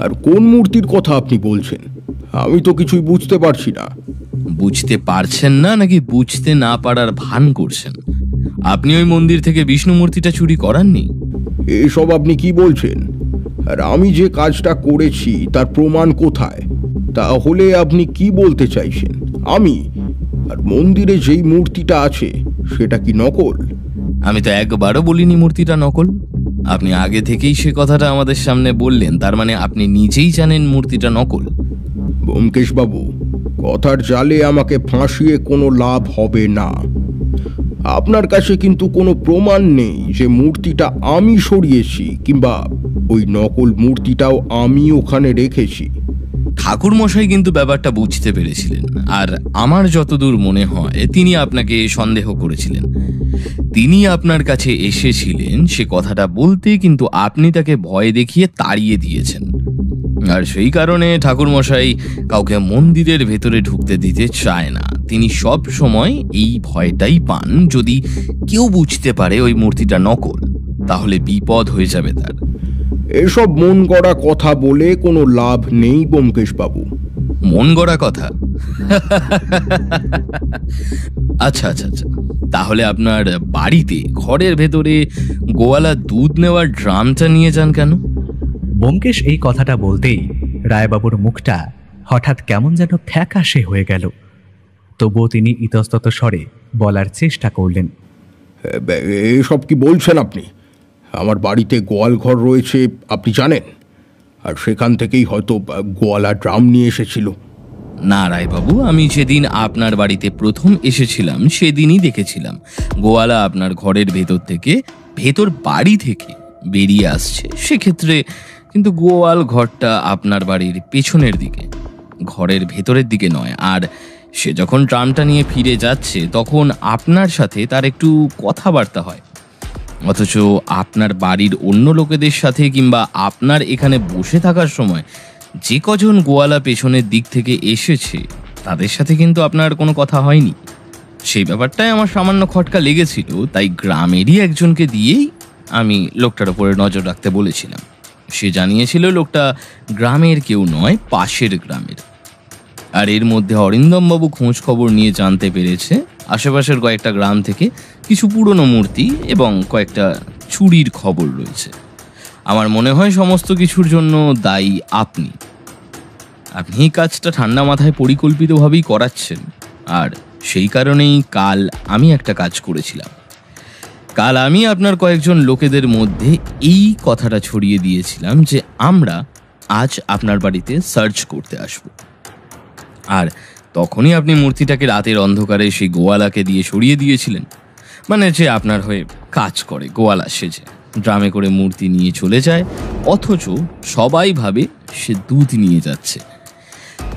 আর কোন মূর্তির কথা আপনি বলছেন? আমি তো কিছুই বুঝতে পারছি না। বুঝতে পারছেন না নাকি বুঝতে না পারার ভান করছেন? আপনি ওই মন্দির থেকে বিষ্ণু মূর্তিটা চুরি করাননি? এসব আপনি কি বলছেন? আর আমি যে কাজটা করেছি তার প্রমাণ কোথায়? তাহলে আপনি কি বলতে চাইছেন? আমি আর মন্দিরে যেই মূর্তিটা আছে সেটা কি নকল? আমি তো একবারও বলিনি মূর্তিটা নকল। আপনি আগে থেকেই সে কথাটা আমাদের সামনে বললেন, তার মানে আপনি নিজেই জানেন মূর্তিটা নকল। ব্যোমকেশ বাবু, কথার জালে আমাকে ফাঁসিয়ে কোনো লাভ হবে না। আপনার কাছে কিন্তু কোনো প্রমাণ নেই যে মূর্তিটা আমি সরিয়েছি, কিংবা ওই নকল মূর্তিটাও আমি ওখানে রেখেছি। ঠাকুর মশাই কিন্তু ব্যাপারটা বুঝতে পেরেছিলেন, আর আমার যতদূর মনে হয় তিনি আপনাকে সন্দেহ করেছিলেন। তিনি আপনার কাছে এসেছিলেন সে কথাটা বলতে, কিন্তু আপনি তাকে ভয় দেখিয়ে তাড়িয়ে দিয়েছেন। আর সেই কারণে ঠাকুরমশাই কাউকে মন্দিরের ভেতরে ঢুকতে দিতে চায় না। তিনি সব সময় এই ভয়টাই পান, যদি কেউ বুঝতে পারে ওই মূর্তিটা নকল, তাহলে বিপদ হয়ে যাবে তার। এসব মন গড়া কথা বলে কোনো লাভ নেই ব্যোমকেশ বাবু। মন গড়া কথা? আচ্ছা আচ্ছা আচ্ছা, তাহলে আপনার বাড়িতে ঘরের ভেতরে গোয়ালা দুধ নেওয়ার ড্রামটা নিয়ে যান কেন? ব্যোমকেশ এই কথাটা বলতেই রায়বাবুর মুখটা হঠাৎ কেমন যেন ফ্যাকাশে হয়ে গেল। তবুও তিনি ইতস্তত স্বরে বলার চেষ্টা করলেন। এসব কি বলছেন আপনি? আমার বাড়িতে গোয়াল ঘর রয়েছে আপনি জানেন, আর সেখান থেকেই হয়তো গোয়ালা ড্রাম নিয়ে এসেছিল। না রায়বাবু, আমি যেদিন আপনার বাড়িতে প্রথম এসেছিলাম সেদিনই দেখেছিলাম গোয়ালা আপনার ঘরের ভেতর বাড়ি থেকে বেরিয়ে আসছে। সেক্ষেত্রে কিন্তু গোয়াল ঘরটা আপনার বাড়ির পেছনের দিকে, ঘরের ভেতরের দিকে নয়। আর সে যখন ড্রামটা নিয়ে ফিরে যাচ্ছে তখন আপনার সাথে তার একটু কথাবার্তা হয়, অথচ আপনার বাড়ির অন্য লোকেদের সাথে কিংবা আপনার এখানে বসে থাকার সময় যে কজন গোয়ালা পেছনের দিক থেকে এসেছে তাদের সাথে কিন্তু আপনার কোনো কথা হয়নি। সেই ব্যাপারটাই আমার সামান্য খটকা লেগেছিল, তাই গ্রামেরই একজনকে দিয়েই আমি লোকটার উপরে নজর রাখতে বলেছিলাম। সে জানিয়েছিল লোকটা গ্রামের কেউ নয়, পাশের গ্রামের। আর এর মধ্যে অরিন্দমবাবু খোঁজ খবর নিয়ে জানতে পেরেছে আশেপাশের কয়েকটা গ্রাম থেকে কিছু পুরনো মূর্তি এবং কয়েকটা চুরির খবর রয়েছে। আমার মনে হয় সমস্ত কিছুর জন্য দায়ী আপনি। আপনি কাজটা ঠান্ডা মাথায় পরিকল্পিতভাবেই করাচ্ছেন, আর সেই কারণেই কাল আমি একটা কাজ করেছিলাম। কাল আমি আপনার কয়েকজন লোকেদের মধ্যে এই কথাটা ছড়িয়ে দিয়েছিলাম যে আমরা আজ আপনার বাড়িতে সার্চ করতে আসব। আর তখনই আপনি মূর্তিটাকে রাতের অন্ধকারে সেই গোয়ালাকে দিয়ে সরিয়ে দিয়েছিলেন, মানে যে আপনার হয়ে কাজ করে গোয়ালা সেজে ড্রামে করে মূর্তি নিয়ে চলে যায়, অথচ সবাই ভাবে সে দুধ নিয়ে যাচ্ছে।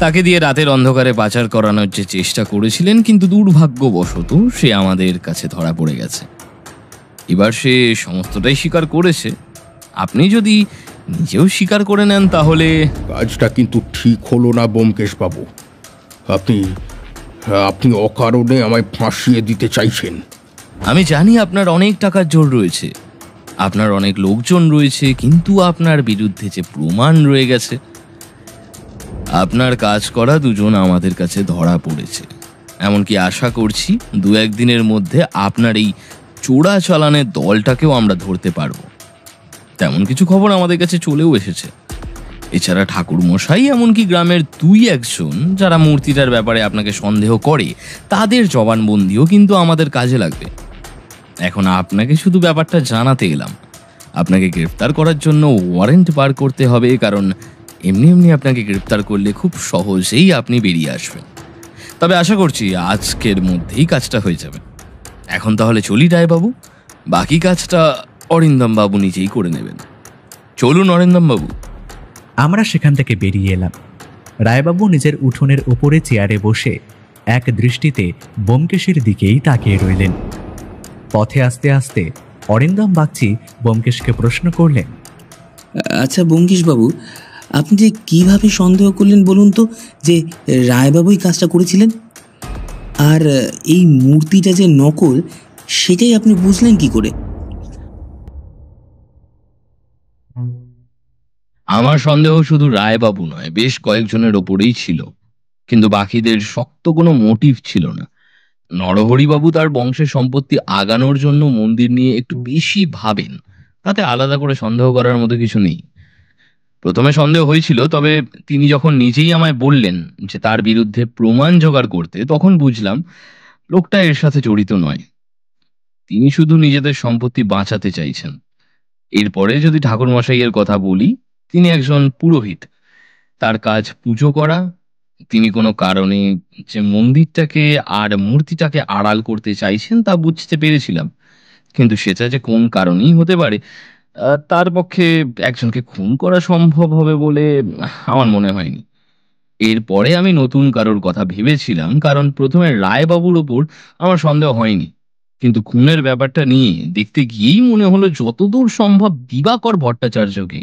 তাকে দিয়ে রাতের অন্ধকারে পাচার করানোর যে চেষ্টা করেছিলেন, কিন্তু দুর্ভাগ্যবশত সে আমাদের কাছে ধরা পড়ে গেছে। এবার সে সমস্তটাই স্বীকার করেছে। আপনি যদি নিজেও স্বীকার করে নেন তাহলে কাজটা কিন্তু ঠিক হলো না ব্যোমকেশ বাবু। আপনি অকারণে আমায় ফাঁসিয়ে দিতে চাইছেন। আমি জানি আপনার অনেক টাকার জোর রয়েছে, আপনার অনেক লোকজন রয়েছে, কিন্তু আপনার বিরুদ্ধে যে প্রমাণ রয়ে গেছে, আপনার কাজ করা দুজন আমাদের কাছে ধরা পড়েছে। এমনকি আশা করছি 2-1 দিনের মধ্যে আপনার এই চোরা চালানের দলটাকেও আমরা ধরতে পারবো। তেমন কিছু খবর আমাদের কাছে চলেও এসেছে। এছাড়া ঠাকুর মশাই এমনকি গ্রামের 2-1 জন যারা মূর্তিটার ব্যাপারে আপনাকে সন্দেহ করে তাদের জবানবন্দিও কিন্তু আমাদের কাজে লাগবে। এখন আপনাকে শুধু ব্যাপারটা জানাতে এলাম। আপনাকে গ্রেফতার করার জন্য ওয়ারেন্ট বার করতে হবে, কারণ এমনি এমনি আপনাকে গ্রেফতার করলে খুব সহজেই আপনি বেরিয়ে আসবেন। তবে আশা করছি আজকের মধ্যেই কাজটা হয়ে যাবে। এখন তাহলে চলি রায়বাবু, বাকি কাজটা অরিন্দম বাবু নিজেই করে নেবেন। চলুন অরিন্দম বাবু। আমরা সেখান থেকে বেরিয়ে এলাম। রায়বাবু নিজের উঠোনের উপরে চেয়ারে বসে এক দৃষ্টিতে ব্যোমকেশের দিকেই তাকিয়ে রইলেন। পথে আস্তে আস্তে অরিন্দম বাগচি ব্যোমকেশকে প্রশ্ন করলেন, আচ্ছা ব্যোমকেশ বাবু, আপনি যে কিভাবে সন্দেহ করলেন বলুন তো যে রায়বাবুই কাজটা করেছিলেন? আর এই মূর্তিটা যে নকল সেটাই আপনি বুঝলেন কি করে? আমার সন্দেহ শুধু রায়বাবু নয়, বেশ কয়েকজনের ওপরেই ছিল, কিন্তু বাকিদের শক্ত কোনো মোটিভ ছিল না। নরহরিবাবু তার বংশের সম্পত্তি আগানোর জন্য মন্দির নিয়ে একটু বেশি ভাবেন, তাতে আলাদা করে সন্দেহ করার মতো কিছু নেই। প্রথমে সন্দেহ হয়েছিল, তবে তিনি যখন নিজেই আমায় বললেন যে তার বিরুদ্ধে প্রমাণ জোগাড় করতে, তখন বুঝলাম লোকটা এর সাথে জড়িত নয়। তিনি শুধু নিজেদের সম্পত্তি বাঁচাতে চাইছেন। এরপরে যদি ঠাকুরমশাইয়ের কথা বলি, তিনি একজন পুরোহিত, তার কাজ পুজো করা। তিনি কোনো কারণে যে মন্দিরটাকে আর মূর্তিটাকে আড়াল করতে চাইছেন তা বুঝতে পেরেছিলাম, কিন্তু সেটা যে কোন কারণেই হতে পারে তার পক্ষে একজনকে খুন করা সম্ভব হবে বলে আমার মনে হয়নি। এরপরে আমি নতুন কারোর কথা ভেবেছিলাম, কারণ প্রথমে রায়বাবুর ওপর আমার সন্দেহ হয়নি, কিন্তু খুনের ব্যাপারটা নিয়ে দেখতে গিয়েই মনে হলো যতদূর সম্ভব দিবাকর ভট্টাচার্যকে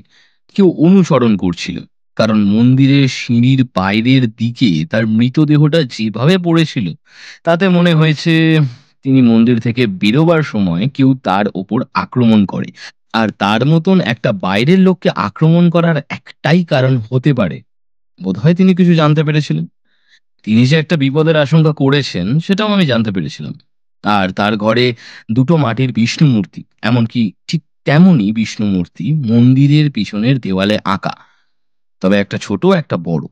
কেউ অনুসরণ করছিল, কারণ মন্দিরের সিঁড়ির বাইরের দিকে তার মৃতদেহটা যেভাবে পড়েছিল তাতে মনে হয়েছে তিনি মন্দির থেকে বেরোবার সময় কেউ তার ওপর আক্রমণ করে। আর তার মতন একটা বাইরের লোককে আক্রমণ করার একটাই কারণ হতে পারে, বোধহয় তিনি কিছু জানতে পেরেছিলেন। তিনি যে একটা বিপদের আশঙ্কা করেছেন সেটাও আমি জানতে পেরেছিলাম। আর তার ঘরে দুটো মাটির বিষ্ণু মূর্তি, এমনকি ঠিক তেমনই বিষ্ণু মূর্তি মন্দিরের পিছনের দেওয়ালে আঁকা, তবে একটা ছোট একটা বড়।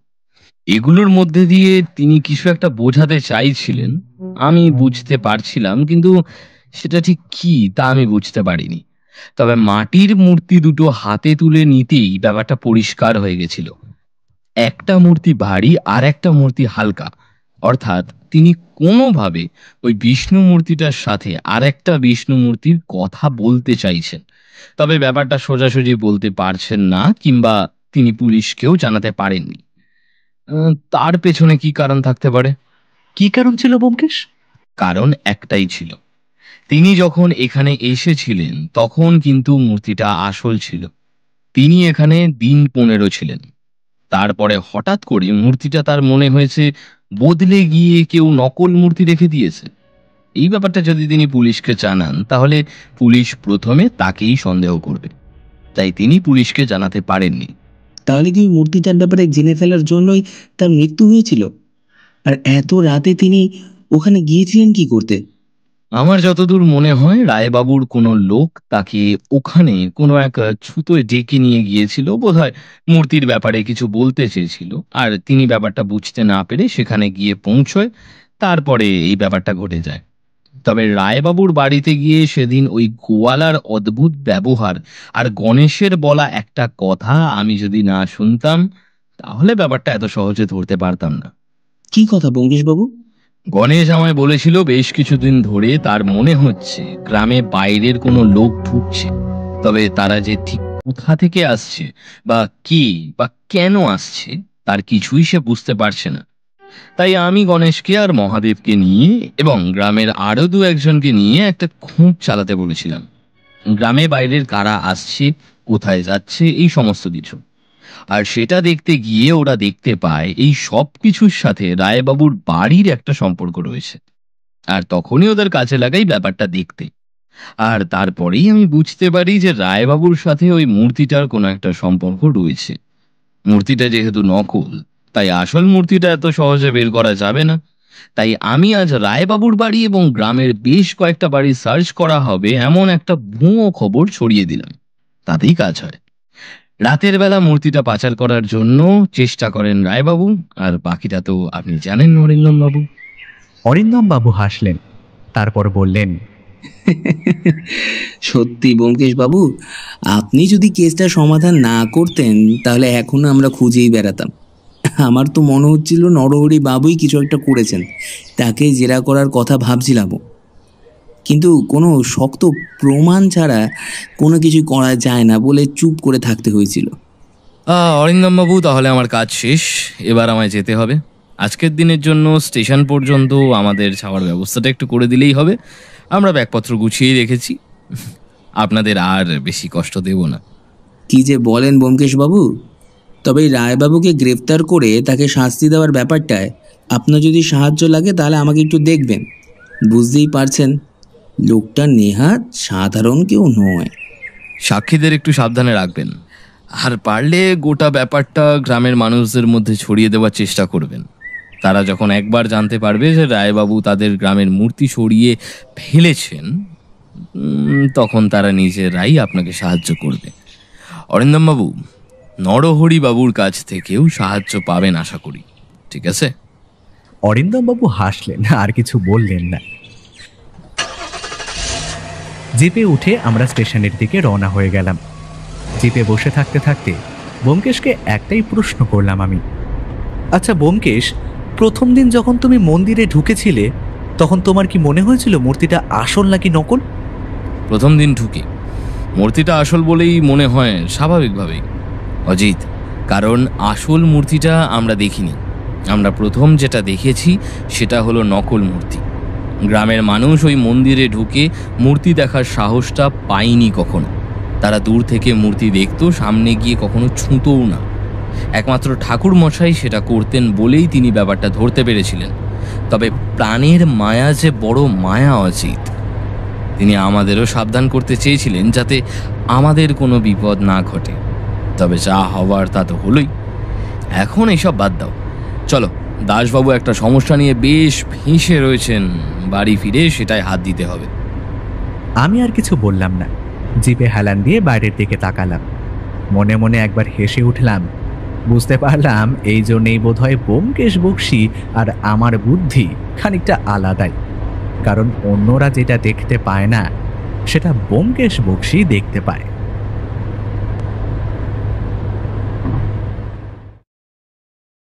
এগুলোর মধ্যে দিয়ে তিনি কিছু একটা বোঝাতে চাইছিলেন, আমি বুঝতে পারছিলাম, কিন্তু সেটা ঠিক কি তা আমি বুঝতে পারিনি। তবে মাটির মূর্তি দুটো হাতে তুলে নিতেই ব্যাপারটা পরিষ্কার হয়ে গেছিল। একটা মূর্তি ভারী আর একটা মূর্তি হালকা, অর্থাৎ তিনি কোনোভাবে ওই বিষ্ণু মূর্তিটার সাথে আর একটা বিষ্ণু মূর্তির কথা বলতে চাইছেন, তবে ব্যাপারটা সোজাসুজি বলতে পারছেন না, কিংবা তিনি পুলিশকেও জানাতে পারেননি। তার পেছনে কি কারণ থাকতে পারে? কি কারণ ছিল ব্যোমকেশ? কারণ একটাই ছিল, তিনি যখন এখানে এসেছিলেন তখন কিন্তু মূর্তিটা আসল ছিল। তিনি এখানে দিন 15 ছিলেন, তারপরে হঠাৎ করে মূর্তিটা তার মনে হয়েছে বদলে গিয়ে কেউ নকল মূর্তি রেখে দিয়েছে। এই ব্যাপারটা যদি তিনি পুলিশকে জানান তাহলে পুলিশ প্রথমে তাকেই সন্দেহ করবে, তাই তিনি পুলিশকে জানাতে পারেননি। তাহলে কি মূর্তিটার ব্যাপারে জেনে ফেলার জন্যই তার মৃত্যু হয়েছিল? আর এত রাতে তিনি ওখানে গিয়েছিলেন কি করতে? আমার যতদূর মনে হয় রায়বাবুর কোনো লোক তাকে ওখানে কোনো এক ছুতোয় ডেকে নিয়ে গিয়েছিল, বোধহয় মূর্তির ব্যাপারে কিছু বলতে চেয়েছিল, আর তিনি ব্যাপারটা বুঝতে না পেরে সেখানে গিয়ে পৌঁছয়, তারপরে এই ব্যাপারটা ঘটে যায়। তবে রায়বাবুর বাড়িতে গিয়ে সেদিন ওই গোয়ালার অদ্ভুত ব্যবহার আর গণেশের বলা একটা কথা আমি যদি না শুনতাম তাহলে ব্যাপারটা এত সহজে ধরতে পারতাম না। কি কথা ব্যোমকেশ বাবু? গণেশ আমায় বলেছিল বেশ কিছুদিন ধরে তার মনে হচ্ছে গ্রামে বাইরের কোনো লোক ঢুকছে, তবে তারা যে ঠিক কোথা থেকে আসছে বা কে বা কেন আসছে তার কিছুই সে বুঝতে পারছে না। তাই আমি গণেশকে আর মহাদেবকে নিয়ে এবং গ্রামের আরো 2-1জনকে নিয়ে একটা খোঁজ চালাতে বলেছিলাম, গ্রামে বাইরের কারা আসছে, কোথায় যাচ্ছে, এই সমস্ত কিছু। আর সেটা দেখতে গিয়ে ওরা দেখতে পায় এই সব কিছুর সাথে রায়বাবুর বাড়ির একটা সম্পর্ক রয়েছে, আর তখনই ওদের কাছে লাগাই ব্যাপারটা দেখতে। আর তারপরেই আমি বুঝতে পারি যে রায়বাবুর সাথে ওই মূর্তিটার কোনো একটা সম্পর্ক রয়েছে। মূর্তিটা যেহেতু নকল, তাই আসল মূর্তিটা এত সহজে বের করা যাবে না। তাই আমি আজ রায়বাবুর বাড়ি এবং গ্রামের বেশ কয়েকটা বাড়ি সার্চ করা হবে এমন একটা ভুয়ো খবর ছড়িয়ে দিলাম, তাতেই কাজ হয়। রাতের বেলা মূর্তিটা পাচার করার জন্য চেষ্টা করেন রায়বাবু, আর বাকিটা তো আপনি জানেন অরিন্দম বাবু। অরিন্দম বাবু হাসলেন, তারপর বললেন, সত্যি ব্যোমকেশ বাবু, আপনি যদি কেসটা সমাধান না করতেন তাহলে এখনো আমরা খুঁজেই বেড়াতাম। আমার তো মনে হচ্ছিল নরহরি বাবুই কিছু একটা করেছেন, তাকে জেরা করার কথা ভাবছিলামও, কিন্তু কোনো শক্ত প্রমাণ ছাড়া কোনো কিছু করা যায় না বলে চুপ করে থাকতে হয়েছিল। অরিন্দম বাবু, তাহলে আমার কাজ শেষ, এবার আমায় যেতে হবে। আজকের দিনের জন্য স্টেশন পর্যন্ত আমাদের যাওয়ার ব্যবস্থাটা একটু করে দিলেই হবে। আমরা ব্যাগপত্র গুছিয়ে রেখেছি, আপনাদের আর বেশি কষ্ট দেব না। কি যে বলেন ব্যোমকেশ বাবু, তবে রায়বাবুকে গ্রেফতার করে তাকে শাস্তি দেওয়ার ব্যাপারটায় আপনার যদি সাহায্য লাগে তাহলে আমাকে একটু দেখবেন। বুঝতেই পারছেন লোকটা নেহাত সাধারণ কেউ নয়। সাক্ষীদের একটু সাবধানে রাখবেন, আর পারলে গোটা ব্যাপারটা গ্রামের মানুষদের মধ্যে ছড়িয়ে দেওয়ার চেষ্টা করবেন। তারা যখন একবার জানতে পারবে যে রায়বাবু তাদের গ্রামের মূর্তি সরিয়ে ফেলেছেন, তখন তারা নিজেরাই আপনাকে সাহায্য করবে। অরিন্দম বাবু, নরহরি বাবুর কাছ থেকেও সাহায্য পাবেন আশা করি, ঠিক আছে? অরিন্দম বাবু হাসলেন, আর কিছু বললেন না। জিপে উঠে আমরা স্টেশনের দিকে রওনা হয়ে গেলাম। জিপে বসে থাকতে থাকতে ব্যোমকেশকে একটাই প্রশ্ন করলাম আমি, আচ্ছা ব্যোমকেশ, প্রথম দিন যখন তুমি মন্দিরে ঢুকেছিলে তখন তোমার কি মনে হয়েছিল মূর্তিটা আসল নাকি নকল? প্রথম দিন ঢুকে মূর্তিটা আসল বলেই মনে হয় স্বাভাবিকভাবেই অজিত, কারণ আসল মূর্তিটা আমরা দেখিনি। আমরা প্রথম যেটা দেখেছি সেটা হলো নকল মূর্তি। গ্রামের মানুষ ওই মন্দিরে ঢুকে মূর্তি দেখার সাহসটা পায়নি কখনো। তারা দূর থেকে মূর্তি দেখতো, সামনে গিয়ে কখনো ছুঁতোও না। একমাত্র ঠাকুর মশাই সেটা করতেন বলেই তিনি ব্যাপারটা ধরতে পেরেছিলেন। তবে প্রাণের মায়া যে বড় মায়া অজিত, তিনি আমাদেরও সাবধান করতে চেয়েছিলেন যাতে আমাদের কোনো বিপদ না ঘটে। তবে যা হওয়ার তা তো হলোই। এখন এইসব বাদ দাও, চলো। দাসবাবু একটা সমস্যা নিয়ে বেশ ফেঁসে রয়েছেন, বাড়ি ফিরে সেটাই হাত দিতে হবে। আমি আর কিছু বললাম না, জিপে হেলান দিয়ে বাইরের দিকে তাকালাম। মনে মনে একবার হেসে উঠলাম। বুঝতে পারলাম এই জন্যেই বোধহয় ব্যোমকেশ বক্সী আর আমার বুদ্ধি খানিকটা আলাদাই। কারণ অন্যরা যেটা দেখতে পায় না, সেটা ব্যোমকেশ বক্সী দেখতে পায়।